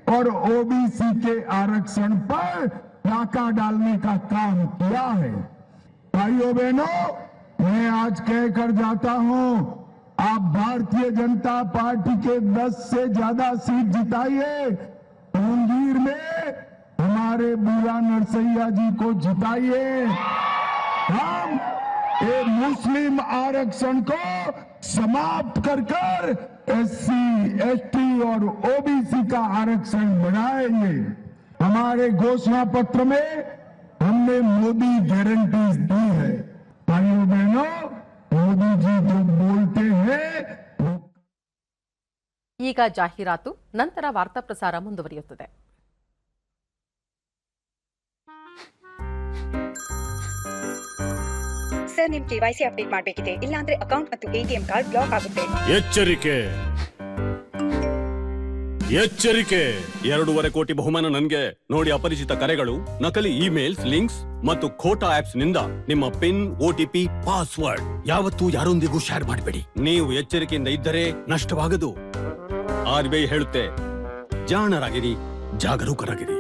और ओबीसी के आरक्षण पर डाका डालने का काम किया है। भाइयों बहनों, मैं आज कहकर जाता हूं, आप भारतीय जनता पार्टी के 10 से ज्यादा सीट जिताइए। मुंगेर में हमारे बुरा नरसैया जी को जिताइए। हम ये मुस्लिम आरक्षण को समाप्त कर एससी, एसटी और ओबीसी का आरक्षण बढ़ाएंगे। हमारे घोषणा पत्र में हमने मोदी गारंटीज दी है। भाइयों बहनों, मोदी जी जो बोलते हैं ಈಗ ಜಾಹೀರಾತು, ನಂತರ ವಾರ್ತಾ ಪ್ರಸಾರ ಮುಂದುವರಿಯುತ್ತದೆ. ಸರ್, ನಿಮ್ KYC ಅಪ್ಡೇಟ್ ಮಾಡಬೇಕಿದೆ, ಇಲ್ಲಾಂದ್ರೆ ಅಕೌಂಟ್ ಮತ್ತು ATM ಕಾರ್ಡ್ ಬ್ಲಾಕ್ ಆಗುತ್ತೆ. ಎಚ್ಚರಿಕೆ ಎಚ್ಚರಿಕೆ 2.5 ಕೋಟಿ ಬಹುಮಾನ ನನಗೆ. ನೋಡಿ, ಅಪರಿಚಿತ ಕರೆಗಳು, ನಕಲಿ ಇಮೇಲ್ಸ್, ಲಿಂಕ್ಸ್ ಮತ್ತು ಖೋಟಾ ಆಪ್ಸ್ ನಿಂದ ನಿಮ್ಮ ಪಿನ್, OTP, ಪಾಸ್ವರ್ಡ್ ಯಾವತ್ತೂ ಯಾರೊಂದಿಗೂ ಶೇರ್ ಮಾಡಬೇಡಿ. ನೀವು ಎಚ್ಚರಿಕೆಯಿಂದ ಇದ್ದರೆ ನಷ್ಟವಾಗದು. RBI ಹೇಳುತ್ತೆ, ಜಾಣರಾಗಿರಿ, ಜಾಗರೂಕರಾಗಿರಿ.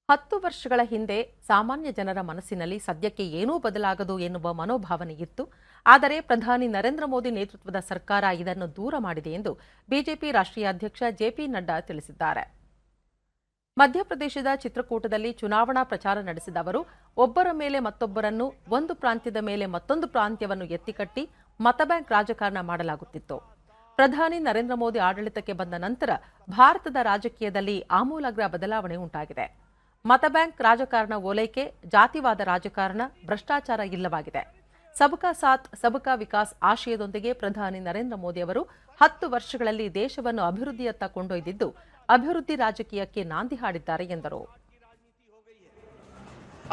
10 ವರ್ಷಗಳ ಹಿಂದೆ ಸಾಮಾನ್ಯ ಜನರ ಮನಸ್ಸಿನಲ್ಲಿ ಸದ್ಯಕ್ಕೆ ಏನೂ ಬದಲಾಗದು ಎನ್ನುವ ಮನೋಭಾವನೆ ಇತ್ತು. ಆದರೆ ಪ್ರಧಾನಿ ನರೇಂದ್ರ ಮೋದಿ ನೇತೃತ್ವದ ಸರ್ಕಾರ ಇದನ್ನು ದೂರ ಮಾಡಿದೆ ಎಂದು ಬಿಜೆಪಿ ರಾಷ್ಟ್ರೀಯ ಅಧ್ಯಕ್ಷ JP ನಡ್ಡಾ ತಿಳಿಸಿದ್ದಾರೆ. ಮಧ್ಯಪ್ರದೇಶದ ಚಿತ್ರಕೂಟದಲ್ಲಿ ಚುನಾವಣಾ ಪ್ರಚಾರ ನಡೆಸಿದ ಅವರು, ಒಬ್ಬರ ಮೇಲೆ ಮತ್ತೊಬ್ಬರನ್ನು, ಒಂದು ಪ್ರಾಂತ್ಯದ ಮೇಲೆ ಮತ್ತೊಂದು ಪ್ರಾಂತ್ಯವನ್ನು ಎತ್ತಿಕಟ್ಟಿ ಮತಬ್ಯಾಂಕ್ ರಾಜಕಾರಣ ಮಾಡಲಾಗುತ್ತಿತ್ತು. ಪ್ರಧಾನಿ ನರೇಂದ್ರ ಮೋದಿ ಆಡಳಿತಕ್ಕೆ ಬಂದ ನಂತರ ಭಾರತದ ರಾಜಕೀಯದಲ್ಲಿ ಆಮೂಲಾಗ್ರ ಬದಲಾವಣೆ ಉಂಟಾಗಿದೆ. ಮತಬ್ಯಾಂಕ್ ರಾಜಕಾರಣ ಓಲೈಕೆ, ಜಾತಿವಾದ ರಾಜಕಾರಣ, ಭ್ರಷ್ಟಾಚಾರ ಇಲ್ಲವಾಗಿದೆ. ಸಬಕಾ ಸಾಥ್ ಸಬಕಾ ವಿಕಾಸ್ ಆಶಯದೊಂದಿಗೆ ಪ್ರಧಾನಿ ನರೇಂದ್ರ ಮೋದಿ ಅವರು 10 ವರ್ಷಗಳಲ್ಲಿ ದೇಶವನ್ನು ಅಭಿವೃದ್ಧಿಯತ್ತ ಕೊಂಡೊಯ್ದಿದ್ದು, ಅಭಿವೃದ್ಧಿ ರಾಜಕೀಯಕ್ಕೆ ನಾಂದಿ ಹಾಡಿದ್ದಾರೆ ಎಂದರು.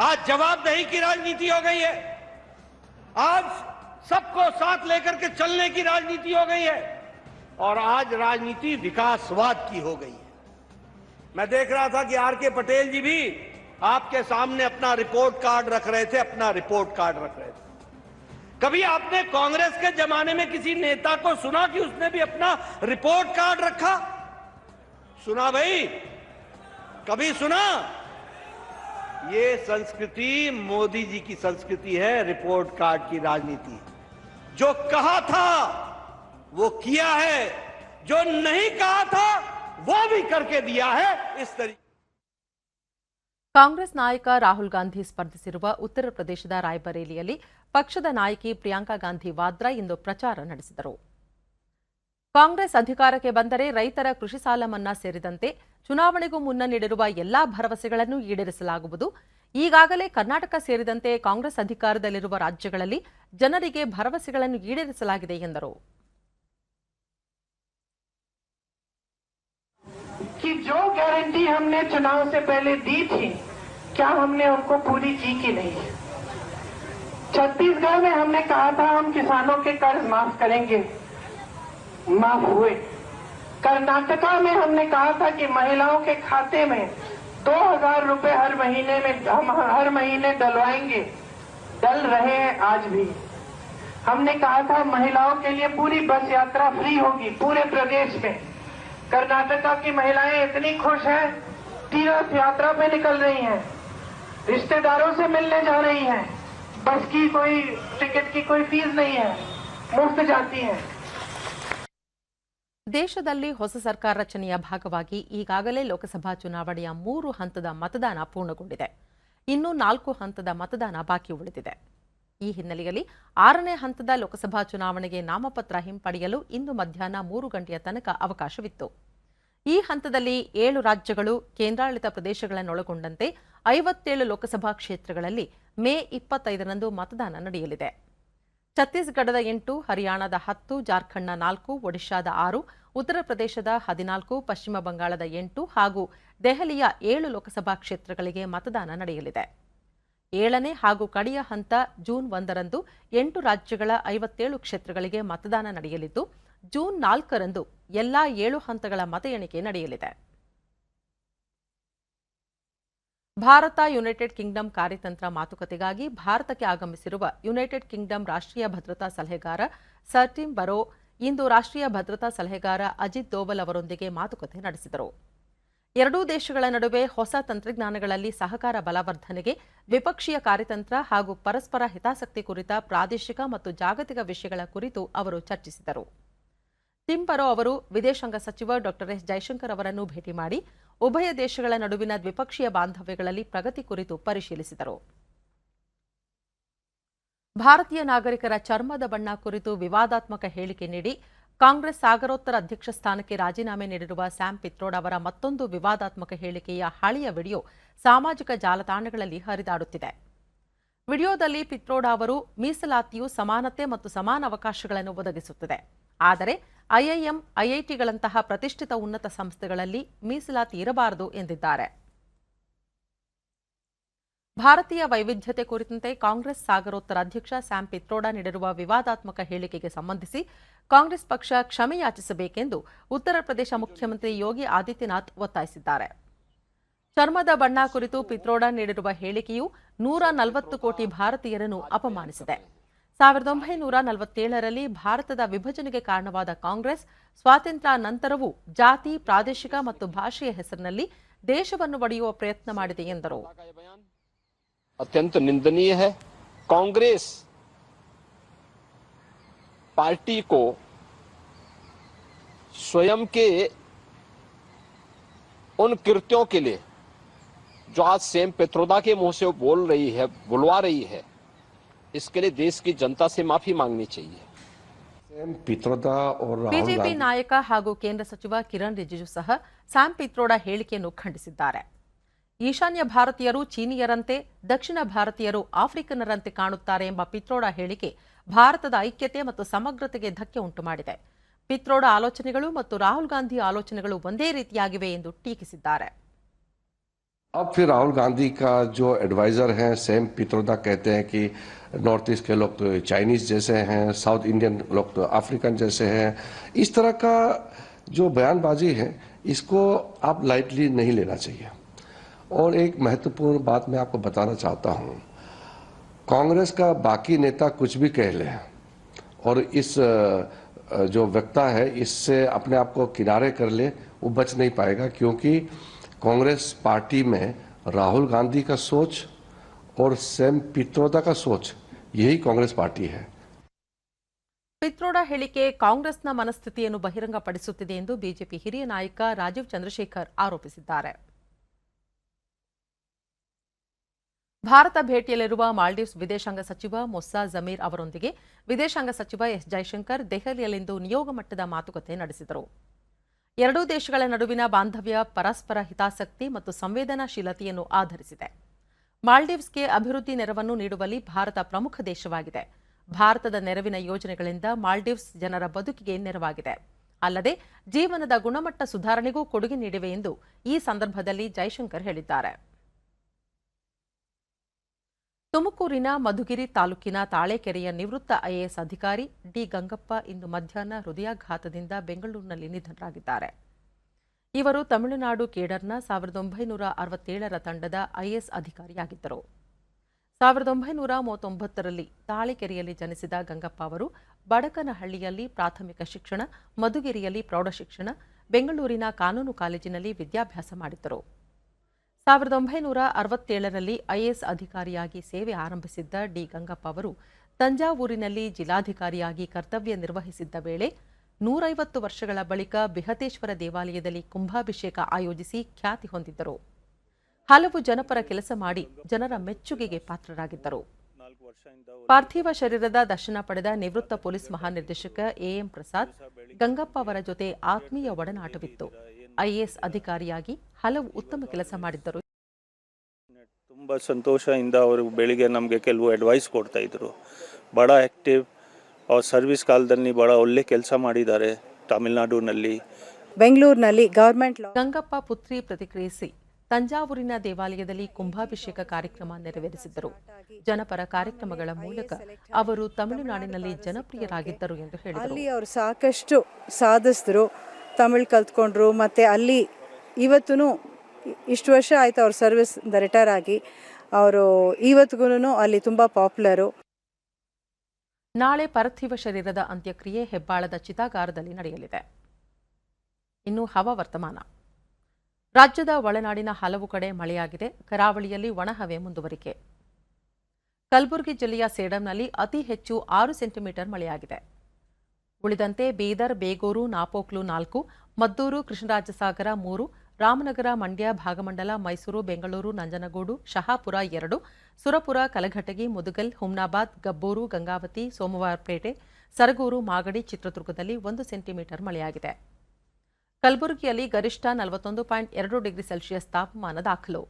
आज जवाबदेही की राजनीति हो गई है, आज सबको साथ लेकर के चलने की राजनीति हो गई है और आज राजनीति विकासवाद की हो गई है। मैं देख रहा था कि आर के पटेल जी भी आपके सामने अपना रिपोर्ट कार्ड रख रहे थे, कभी आपने कांग्रेस के जमाने में किसी नेता को सुना कि उसने भी अपना रिपोर्ट कार्ड रखा? सुना भाई? कभी सुना? ये संस्कृति मोदी जी की संस्कृति है, रिपोर्ट कार्ड की राजनीति। जो कहा था वो किया है, जो नहीं कहा था वो भी करके दिया है। इस तरीके ಕಾಂಗ್ರೆಸ್ ನಾಯಕ ರಾಹುಲ್ ಗಾಂಧಿ ಸ್ಪರ್ಧಿಸಿರುವ ಉತ್ತರ ಪ್ರದೇಶದ ರಾಯ್ಬರೇಲಿಯಲ್ಲಿ ಪಕ್ಷದ ನಾಯಕಿ ಪ್ರಿಯಾಂಕಾ ಗಾಂಧಿ ವಾದ್ರಾ ಇಂದು ಪ್ರಚಾರ ನಡೆಸಿದರು. ಕಾಂಗ್ರೆಸ್ ಅಧಿಕಾರಕ್ಕೆ ಬಂದರೆ ರೈತರ ಕೃಷಿ ಸಾಲ ಮನ್ನಾ ಸೇರಿದಂತೆ ಚುನಾವಣೆಗೂ ಮುನ್ನ ನೀಡಿರುವ ಎಲ್ಲಾ ಭರವಸೆಗಳನ್ನು ಈಡೇರಿಸಲಾಗುವುದು. ಈಗಾಗಲೇ ಕರ್ನಾಟಕ ಸೇರಿದಂತೆ ಕಾಂಗ್ರೆಸ್ ಅಧಿಕಾರದಲ್ಲಿರುವ ರಾಜ್ಯಗಳಲ್ಲಿ ಜನರಿಗೆ ಭರವಸೆಗಳನ್ನು ಈಡೇರಿಸಲಾಗಿದೆ ಎಂದರು. कि जो गारंटी हमने चुनाव से पहले दी थी क्या हमने उनको पूरी की कि नहीं। छत्तीसगढ़ में हमने कहा था हम किसानों के कर्ज माफ करेंगे, माफ हुए। कर्नाटका में हमने कहा था कि महिलाओं के खाते में 2000 रुपए हर महीने में हम हर महीने डलवाएंगे, डल रहे हैं आज भी। हमने कहा था महिलाओं के लिए पूरी बस यात्रा फ्री होगी पूरे प्रदेश में। कर्नाटका की महिलाएं इतनी खुश हैं, तीर्थ यात्रा पे निकल रही हैं, रिश्तेदारों से मिलने जा रही हैं, बस की कोई टिकट की कोई फीस नहीं है, मुफ्त जाती हैं। ದೇಶದಲ್ಲಿ ಹೊಸ ಸರ್ಕಾರ ರಚನೆಯ ಭಾಗವಾಗಿ ಈಗಾಗಲೇ ಲೋಕಸಭಾ ಚುನಾವಣೆಯ 3 ಹಂತದ ಮತದಾನ ಪೂರ್ಣಗೊಂಡಿದೆ. ಇನ್ನು 4 ಹಂತದ ಮತದಾನ ಬಾಕಿ ಉಳಿದಿದೆ. ಈ ಹಿನ್ನೆಲೆಯಲ್ಲಿ 6ನೇ ಹಂತದ ಲೋಕಸಭಾ ಚುನಾವಣೆಗೆ ನಾಮಪತ್ರ ಹಿಂಪಡೆಯಲು ಇಂದು ಮಧ್ಯಾಹ್ನ 3 ಗಂಟೆಯ ತನಕ ಅವಕಾಶವಿತ್ತು. ಈ ಹಂತದಲ್ಲಿ 7 ರಾಜ್ಯಗಳು, ಕೇಂದ್ರಾಡಳಿತ ಪ್ರದೇಶಗಳನ್ನೊಳಗೊಂಡಂತೆ 57 ಲೋಕಸಭಾ ಕ್ಷೇತ್ರಗಳಲ್ಲಿ ಮೇ 25ರಂದು ಮತದಾನ ನಡೆಯಲಿದೆ. ಛತ್ತೀಸ್ಗಢದ 8, ಹರಿಯಾಣದ 10, ಜಾರ್ಖಂಡ್ನ 4, ಒಡಿಶಾದ 6, ಉತ್ತರ ಪ್ರದೇಶದ 14, ಪಶ್ಚಿಮ ಬಂಗಾಳದ 8 ಹಾಗೂ ದೆಹಲಿಯ 7 ಲೋಕಸಭಾ ಕ್ಷೇತ್ರಗಳಿಗೆ ಮತದಾನ ನಡೆಯಲಿದೆ. 7ನೇ ಹಾಗೂ ಕಡೆಯ ಹಂತ ಜೂನ್ 1ರಂದು 8 ರಾಜ್ಯಗಳ 57 ಕ್ಷೇತ್ರಗಳಿಗೆ ಮತದಾನ ನಡೆಯಲಿದ್ದು, ಜೂನ್ 4ರಂದು ಎಲ್ಲಾ 7 ಹಂತಗಳ ಮತ ಎಣಿಕೆ ನಡೆಯಲಿದೆ. ಭಾರತ ಯುನೈಟೆಡ್ ಕಿಂಗ್ಡಮ್ ಕಾರ್ಯತಂತ್ರ ಮಾತುಕತೆಗಾಗಿ ಭಾರತಕ್ಕೆ ಆಗಮಿಸಿರುವ ಯುನೈಟೆಡ್ ಕಿಂಗ್ಡಮ್ ರಾಷ್ಟ್ರೀಯ ಭದ್ರತಾ ಸಲಹೆಗಾರ ಸರ್ ಟಿಮ್ ಬರೋ ಇಂದು ರಾಷ್ಟ್ರೀಯ ಭದ್ರತಾ ಸಲಹೆಗಾರ ಅಜಿತ್ ದೋವಲ್ ಅವರೊಂದಿಗೆ ಮಾತುಕತೆ ನಡೆಸಿದರು. ಎರಡೂ ದೇಶಗಳ ನಡುವೆ ಹೊಸ ತಂತ್ರಜ್ಞಾನಗಳಲ್ಲಿ ಸಹಕಾರ ಬಲವರ್ಧನೆಗೆ, ದ್ವಿಪಕ್ಷೀಯ ಕಾರ್ಯತಂತ್ರ ಹಾಗೂ ಪರಸ್ಪರ ಹಿತಾಸಕ್ತಿ ಕುರಿತ ಪ್ರಾದೇಶಿಕ ಮತ್ತು ಜಾಗತಿಕ ವಿಷಯಗಳ ಕುರಿತು ಅವರು ಚರ್ಚಿಸಿದರು. ಟಿಮ್ ಬರೋ ಅವರು ವಿದೇಶಾಂಗ ಸಚಿವ ಡಾ ಎಸ್ ಜೈಶಂಕರ್ ಅವರನ್ನು ಭೇಟಿ ಮಾಡಿ ಉಭಯ ದೇಶಗಳ ನಡುವಿನ ದ್ವಿಪಕ್ಷೀಯ ಬಾಂಧವ್ಯಗಳಲ್ಲಿ ಪ್ರಗತಿ ಕುರಿತು ಪರಿಶೀಲಿಸಿದರು. ಭಾರತೀಯ ನಾಗರಿಕರ ಚರ್ಮದ ಬಣ್ಣ ಕುರಿತು ವಿವಾದಾತ್ಮಕ ಹೇಳಿಕೆ ನೀಡಿ ಕಾಂಗ್ರೆಸ್ ಸಾಗರೋತ್ತರ ಅಧ್ಯಕ್ಷ ಸ್ಥಾನಕ್ಕೆ ರಾಜೀನಾಮೆ ನೀಡಿರುವ ಸ್ಯಾಮ್ ಪಿತ್ರೋಡಾ ಅವರ ಮತ್ತೊಂದು ವಿವಾದಾತ್ಮಕ ಹೇಳಿಕೆಯ ಹಳೆಯ ವಿಡಿಯೋ ಸಾಮಾಜಿಕ ಜಾಲತಾಣಗಳಲ್ಲಿ ಹರಿದಾಡುತ್ತಿದೆ. ವಿಡಿಯೋದಲ್ಲಿ ಪಿತ್ರೋಡಾ ಅವರು ಮೀಸಲಾತಿಯು ಸಮಾನತೆ ಮತ್ತು ಸಮಾನ ಅವಕಾಶಗಳನ್ನು ಒದಗಿಸುತ್ತದೆ, ಆದರೆ ಐಐಎಂ, ಐಐಟಿಗಳಂತಹ ಪ್ರತಿಷ್ಠಿತ ಉನ್ನತ ಸಂಸ್ಥೆಗಳಲ್ಲಿ ಮೀಸಲಾತಿ ಇರಬಾರದು ಎಂದಿದ್ದಾರೆ. ಭಾರತೀಯ ವೈವಿಧ್ಯತೆ ಕುರಿತಂತೆ ಕಾಂಗ್ರೆಸ್ ಸಾಗರೋತ್ತರ ಅಧ್ಯಕ್ಷ ಸ್ಯಾಮ್ ಪಿತ್ರೋಡಾ ನೀಡಿರುವ ವಿವಾದಾತ್ಮಕ ಹೇಳಿಕೆಗೆ ಸಂಬಂಧಿಸಿ ಕಾಂಗ್ರೆಸ್ ಪಕ್ಷ ಕ್ಷಮೆ ಯಾಚಿಸಬೇಕೆಂದು ಉತ್ತರ ಪ್ರದೇಶ ಮುಖ್ಯಮಂತ್ರಿ ಯೋಗಿ ಆದಿತ್ಯನಾಥ್ ಒತ್ತಾಯಿಸಿದ್ದಾರೆ. ಚರ್ಮದ ಬಣ್ಣ ಕುರಿತು ಪಿತ್ರೋಡಾ ನೀಡಿರುವ ಹೇಳಿಕೆಯು 140 ಕೋಟಿ ಭಾರತೀಯರನ್ನು ಅಪಮಾನಿಸಿದೆ. 1947ರಲ್ಲಿ ಭಾರತದ ವಿಭಜನೆಗೆ ಕಾರಣವಾದ ಕಾಂಗ್ರೆಸ್ ಸ್ವಾತಂತ್ರ್ಯ ನಂತರವೂ ಜಾತಿ, ಪ್ರಾದೇಶಿಕ ಮತ್ತು ಭಾಷೆಯ ಹೆಸರಿನಲ್ಲಿ ದೇಶವನ್ನು ಒಡೆಯುವ ಪ್ರಯತ್ನ ಮಾಡಿದೆ ಎಂದರು. अत्यंत निंदनीय है। कांग्रेस पार्टी को स्वयं के उन कृत्यों के लिए जो आज सैम पित्रोदा के मुंह से बोल रही है, बुलवा रही है, इसके लिए देश की जनता से माफी मांगनी चाहिए। सैम पित्रोदा और ಬಿಜೆಪಿ ನಾಯಕ ಹಾಗೂ ಕೇಂದ್ರ ಸಚಿವ ಕಿರಣ್ ರಿಜಿಜು ಸಹ ಸ್ಯಾಮ್ ಪಿತ್ರೋಡಾ ಹೇಳಿಕೆಯನ್ನು ಖಂಡಿಸಿದ್ದಾರೆ. ಈಶಾನ್ಯ ಭಾರತೀಯರು ಚೀನಿಯರಂತೆ, ದಕ್ಷಿಣ ಭಾರತೀಯರು ಆಫ್ರಿಕನ್ನರಂತೆ ಕಾಣುತ್ತಾರೆ ಎಂಬ ಪಿತ್ರೋಡಾ ಹೇಳಿಕೆ ಭಾರತದ ಐಕ್ಯತೆ ಮತ್ತು ಸಮಗ್ರತೆಗೆ ಧಕ್ಕೆ ಉಂಟು ಮಾಡಿದೆ. ಪಿತ್ರೋಡಾ ಆಲೋಚನೆಗಳು ಮತ್ತು ರಾಹುಲ್ ಗಾಂಧಿ ಆಲೋಚನೆಗಳು ಒಂದೇ ರೀತಿಯಾಗಿವೆ ಎಂದು ಟೀಕಿಸಿದ್ದಾರೆ. अब फिर राहुल गांधी का जो एडवाइजर हैं सैम पित्रोदा कहते हैं कि नॉर्थ ईस्ट के लोग तो चाइनीज जैसे हैं, साउथ इंडियन लोग तो अफ्रीकन जैसे हैं। इस तरह का जो बयानबाजी है इसको आप लाइटली नहीं लेना चाहिए। और एक महत्वपूर्ण बात मैं आपको बताना चाहता हूं, कांग्रेस का बाकी नेता कुछ भी कह ले और इस जो वक्ता है इससे अपने आप को किनारे कर ले, वो बच नहीं पाएगा, क्योंकि कांग्रेस पार्टी में राहुल गांधी का सोच और सैम पित्रोदा का सोच, यही कांग्रेस पार्टी है। ಪಿತ್ರೋಡಾ ಹೇಳಿಕೆ ಕಾಂಗ್ರೆಸ್ನ ಮನಸ್ಥಿತಿಯನ್ನು ಬಹಿರಂಗಪಡಿಸುತ್ತಿದೆ ಎಂದು ಬಿಜೆಪಿ ಹಿರಿಯ ನಾಯಕ ರಾಜೀವ್ ಚಂದ್ರಶೇಖರ್ ಆರೋಪಿಸಿದ್ದಾರೆ. ಭಾರತ ಭೇಟಿಯಲ್ಲಿರುವ ಮಾಲ್ಡೀವ್ಸ್ ವಿದೇಶಾಂಗ ಸಚಿವ ಮೊಸ್ಸಾ ಜಮೀರ್ ಅವರೊಂದಿಗೆ ವಿದೇಶಾಂಗ ಸಚಿವ ಎಸ್ ಜೈಶಂಕರ್ ದೆಹಲಿಯಲ್ಲಿಂದು ನಿಯೋಗ ಮಟ್ಟದ ಮಾತುಕತೆ ನಡೆಸಿದರು. ಎರಡೂ ದೇಶಗಳ ನಡುವಿನ ಬಾಂಧವ್ಯ ಪರಸ್ಪರ ಹಿತಾಸಕ್ತಿ ಮತ್ತು ಸಂವೇದನಾಶೀಲತೆಯನ್ನು ಆಧರಿಸಿದೆ. ಮಾಲ್ಡೀವ್ಸ್ಗೆ ಅಭಿವೃದ್ಧಿ ನೆರವನ್ನು ನೀಡುವಲ್ಲಿ ಭಾರತ ಪ್ರಮುಖ ದೇಶವಾಗಿದೆ. ಭಾರತದ ನೆರವಿನ ಯೋಜನೆಗಳಿಂದ ಮಾಲ್ಡೀವ್ಸ್ ಜನರ ಬದುಕಿಗೆ ನೆರವಾಗಿದೆ. ಅಲ್ಲದೆ ಜೀವನದ ಗುಣಮಟ್ಟ ಸುಧಾರಣೆಗೂ ಕೊಡುಗೆ ನೀಡಿವೆ ಎಂದು ಈ ಸಂದರ್ಭದಲ್ಲಿ ಜೈಶಂಕರ್ ಹೇಳಿದ್ದಾರೆ. ತುಮಕೂರಿನ ಮಧುಗಿರಿ ತಾಲೂಕಿನ ತಾಳೆಕೆರೆಯ ನಿವೃತ್ತ ಐಎಎಸ್ ಅಧಿಕಾರಿ ಡಿ ಗಂಗಪ್ಪ ಇಂದು ಮಧ್ಯಾಹ್ನ ಹೃದಯಾಘಾತದಿಂದ ಬೆಂಗಳೂರಿನಲ್ಲಿ ನಿಧನರಾಗಿದ್ದಾರೆ. ಇವರು ತಮಿಳುನಾಡು ಕೇಡರ್ನ 1967ರ ತಂಡದ ಐಎಎಸ್ ಅಧಿಕಾರಿಯಾಗಿದ್ದರು. 1939ರಲ್ಲಿ ತಾಳೆಕೆರೆಯಲ್ಲಿ ಜನಿಸಿದ ಗಂಗಪ್ಪ ಅವರು ಬಡಕನಹಳ್ಳಿಯಲ್ಲಿ ಪ್ರಾಥಮಿಕ ಶಿಕ್ಷಣ, ಮಧುಗಿರಿಯಲ್ಲಿ ಪ್ರೌಢಶಿಕ್ಷಣ, ಬೆಂಗಳೂರಿನ ಕಾನೂನು ಕಾಲೇಜಿನಲ್ಲಿ ವಿದ್ಯಾಭ್ಯಾಸ ಮಾಡಿದ್ದರು. 1967ರಲ್ಲಿ ಐಎಎಸ್ ಅಧಿಕಾರಿಯಾಗಿ ಸೇವೆ ಆರಂಭಿಸಿದ್ದ ಡಿ ಗಂಗಪ್ಪ ಅವರು ತಂಜಾವೂರಿನಲ್ಲಿ ಜಿಲ್ಲಾಧಿಕಾರಿಯಾಗಿ ಕರ್ತವ್ಯ ನಿರ್ವಹಿಸಿದ್ದ ವೇಳೆ 150 ವರ್ಷಗಳ ಬಳಿಕ ಬಿಹತೇಶ್ವರ ದೇವಾಲಯದಲ್ಲಿ ಕುಂಭಾಭಿಷೇಕ ಆಯೋಜಿಸಿ ಖ್ಯಾತಿ ಹೊಂದಿದ್ದರು. ಹಲವು ಜನಪರ ಕೆಲಸ ಮಾಡಿ ಜನರ ಮೆಚ್ಚುಗೆಗೆ ಪಾತ್ರರಾಗಿದ್ದರು. ಪಾರ್ಥಿವ ಶರೀರದ ದರ್ಶನ ಪಡೆದ ನಿವೃತ್ತ ಪೊಲೀಸ್ ಮಹಾನಿರ್ದೇಶಕ ಎಎಂ ಪ್ರಸಾದ್, ಗಂಗಪ್ಪ ಅವರ ಜೊತೆ ಆತ್ಮೀಯ ಒಡನಾಟವಿತ್ತು. ಐಎಎಸ್ ಅಧಿಕಾರಿಯಾಗಿ ಹಲವು ಉತ್ತಮ ಕೆಲಸ ಮಾಡಿದ್ದರು. ತುಂಬ ಸಂತೋಷದಿಂದ ಅವರು ಬೆಳಿಗ್ಗೆ ನಮಗೆ ಕೆಲವು ಅಡ್ವೈಸ್ ಕೊಡ್ತಾ ಇದ್ರು. ಬಹಳ ಆಕ್ಟಿವ್, ಅವ್ರ ಸರ್ವಿಸ್ ಕಾಲದಲ್ಲಿ ಬಹಳ ಒಳ್ಳೆ ಕೆಲಸ ಮಾಡಿದ್ದಾರೆ. ತಮಿಳುನಾಡಿನಲ್ಲಿ, ಬೆಂಗಳೂರಿನಲ್ಲಿ ಗವರ್ಮೆಂಟ್. ಗಂಗಪ್ಪ ಪುತ್ರಿ ಪ್ರತಿಕ್ರಿಯಿಸಿ ತಂಜಾವೂರಿನ ದೇವಾಲಯದಲ್ಲಿ ಕುಂಭಾಭಿಷೇಕ ಕಾರ್ಯಕ್ರಮ ನೆರವೇರಿಸಿದ್ದರು. ಜನಪರ ಕಾರ್ಯಕ್ರಮಗಳ ಮೂಲಕ ಅವರು ತಮಿಳುನಾಡಿನಲ್ಲಿ ಜನಪ್ರಿಯರಾಗಿದ್ದರು ಎಂದು ಹೇಳಿದರು. ಅಲ್ಲಿ ಅವರು ಸಾಕಷ್ಟು ಸಾಧಿಸಿದ್ರು, ತಮಿಳ್ ಕಲ್ತ್ಕೊಂಡ್ರು. ಮತ್ತು ಅಲ್ಲಿ ಇವತ್ತೂ ಇಷ್ಟು ವರ್ಷ ಆಯಿತು ಅವ್ರ ಸರ್ವಿಸ್ ರಿಟೈರ್ ಆಗಿ. ಅವರು ಇವತ್ತಿಗೂ ಅಲ್ಲಿ ತುಂಬ ಪಾಪ್ಯುಲರು. ನಾಳೆ ಪಾರ್ಥಿವ ಶರೀರದ ಅಂತ್ಯಕ್ರಿಯೆ ಹೆಬ್ಬಾಳದ ಚಿತಾಗಾರದಲ್ಲಿ ನಡೆಯಲಿದೆ. ಇನ್ನು ಹವಾವರ್ತಮಾನ. ರಾಜ್ಯದ ಒಳನಾಡಿನ ಹಲವು ಕಡೆ ಮಳೆಯಾಗಿದೆ. ಕರಾವಳಿಯಲ್ಲಿ ಒಣಹವೆ ಮುಂದುವರಿಕೆ. ಕಲಬುರಗಿ ಜಿಲ್ಲೆಯ ಸೇಡಂನಲ್ಲಿ ಅತಿ ಹೆಚ್ಚು 6 ಸೆಂಟಿಮೀಟರ್ ಮಳೆಯಾಗಿದೆ. ಉಳಿದಂತೆ ಬೀದರ್, ಬೇಗೂರು, ನಾಪೋಕ್ಲು 4, ಮದ್ದೂರು, ಕೃಷ್ಣರಾಜಸಾಗರ 3, ರಾಮನಗರ, ಮಂಡ್ಯ, ಭಾಗಮಂಡಲ, ಮೈಸೂರು, ಬೆಂಗಳೂರು, ನಂಜನಗೂಡು, ಶಹಾಪುರ 2, ಸುರಪುರ, ಕಲಘಟಗಿ, ಮುದುಗಲ್, ಹುಮ್ನಾಬಾದ್, ಗಬ್ಬೂರು, ಗಂಗಾವತಿ, ಸೋಮವಾರಪೇಟೆ, ಸರಗೂರು, ಮಾಗಡಿ, ಚಿತ್ರದುರ್ಗದಲ್ಲಿ 1 ಸೆಂಟಿಮೀಟರ್ ಮಳೆಯಾಗಿದೆ. ಕಲಬುರಗಿಯಲ್ಲಿ ಗರಿಷ್ಠ 41.2 ಡಿಗ್ರಿ ಸೆಲ್ಸಿಯಸ್ ತಾಪಮಾನ ದಾಖಲು.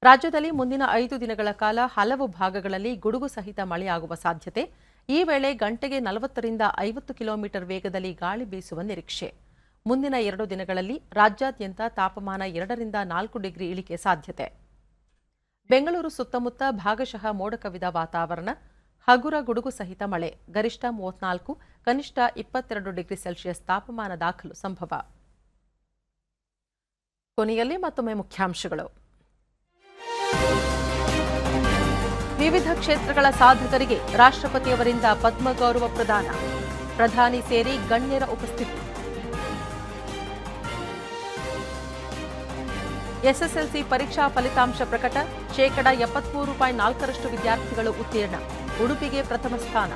ರಾಜ್ಯದಲ್ಲಿ ಮುಂದಿನ 5 ದಿನಗಳ ಕಾಲ ಹಲವು ಭಾಗಗಳಲ್ಲಿ ಗುಡುಗು ಸಹಿತ ಮಳೆಯಾಗುವ ಸಾಧ್ಯತೆ. ಈ ವೇಳೆ ಗಂಟೆಗೆ 40ರಿಂದ 50 ಕಿಲೋಮೀಟರ್ ವೇಗದಲ್ಲಿ ಗಾಳಿ ಬೀಸುವ ನಿರೀಕ್ಷೆ. ಮುಂದಿನ 2 ದಿನಗಳಲ್ಲಿ ರಾಜ್ಯಾದ್ಯಂತ ತಾಪಮಾನ 2ರಿಂದ 4 ಡಿಗ್ರಿ ಇಳಿಕೆ ಸಾಧ್ಯತೆ. ಬೆಂಗಳೂರು ಸುತ್ತಮುತ್ತ ಭಾಗಶಃ ಮೋಡ ಕವಿದ ವಾತಾವರಣ, ಹಗುರ ಗುಡುಗು ಸಹಿತ ಮಳೆ. ಗರಿಷ್ಠ 34, ಕನಿಷ್ಠ 22 ಡಿಗ್ರಿ ಸೆಲ್ಸಿಯಸ್ ತಾಪಮಾನ ದಾಖಲು ಸಂಭವ. ಕೊನೆಯಲ್ಲಿ ಮತ್ತೊಮ್ಮೆ ಮುಖ್ಯಾಂಶಗಳು. ವಿವಿಧ ಕ್ಷೇತ್ರಗಳ ಸಾಧಕರಿಗೆ ರಾಷ್ಟ್ರಪತಿಯವರಿಂದ ಪದ್ಮ ಗೌರವ ಪ್ರದಾನ. ಪ್ರಧಾನಿ ಸೇರಿ ಗಣ್ಯರ ಉಪಸ್ಥಿತಿ. ಎಸ್ಎಸ್ಎಲ್ಸಿ ಪರೀಕ್ಷಾ ಫಲಿತಾಂಶ ಪ್ರಕಟ. 73.4% ವಿದ್ಯಾರ್ಥಿಗಳು ಉತ್ತೀರ್ಣ. ಉಡುಪಿಗೆ ಪ್ರಥಮ ಸ್ಥಾನ.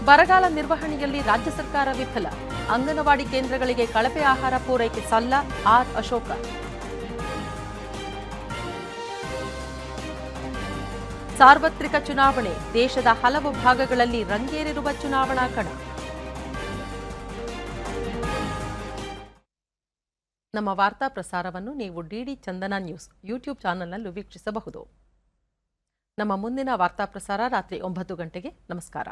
ಬರಗಾಲ ನಿರ್ವಹಣೆಯಲ್ಲಿ ರಾಜ್ಯ ಸರ್ಕಾರ ವಿಫಲ. ಅಂಗನವಾಡಿ ಕೇಂದ್ರಗಳಿಗೆ ಕಳಪೆ ಆಹಾರ ಪೂರೈಕೆ ಸಲ್ಲ. ಆರ್ ಅಶೋಕ. ಸಾರ್ವತ್ರಿಕ ಚುನಾವಣೆ. ದೇಶದ ಹಲವು ಭಾಗಗಳಲ್ಲಿ ರಂಗೇರಿರುವ ಚುನಾವಣಾ ಕಣ. ನಮ್ಮ ವಾರ್ತಾ ಪ್ರಸಾರವನ್ನು ನೀವು ಡಿಡಿ ಚಂದನ ನ್ಯೂಸ್ ಯೂಟ್ಯೂಬ್ ಚಾನೆಲ್ನಲ್ಲೂ ವೀಕ್ಷಿಸಬಹುದು. ನಮ್ಮ ಮುಂದಿನ ವಾರ್ತಾ ಪ್ರಸಾರ ರಾತ್ರಿ 9 ಗಂಟೆಗೆ. ನಮಸ್ಕಾರ.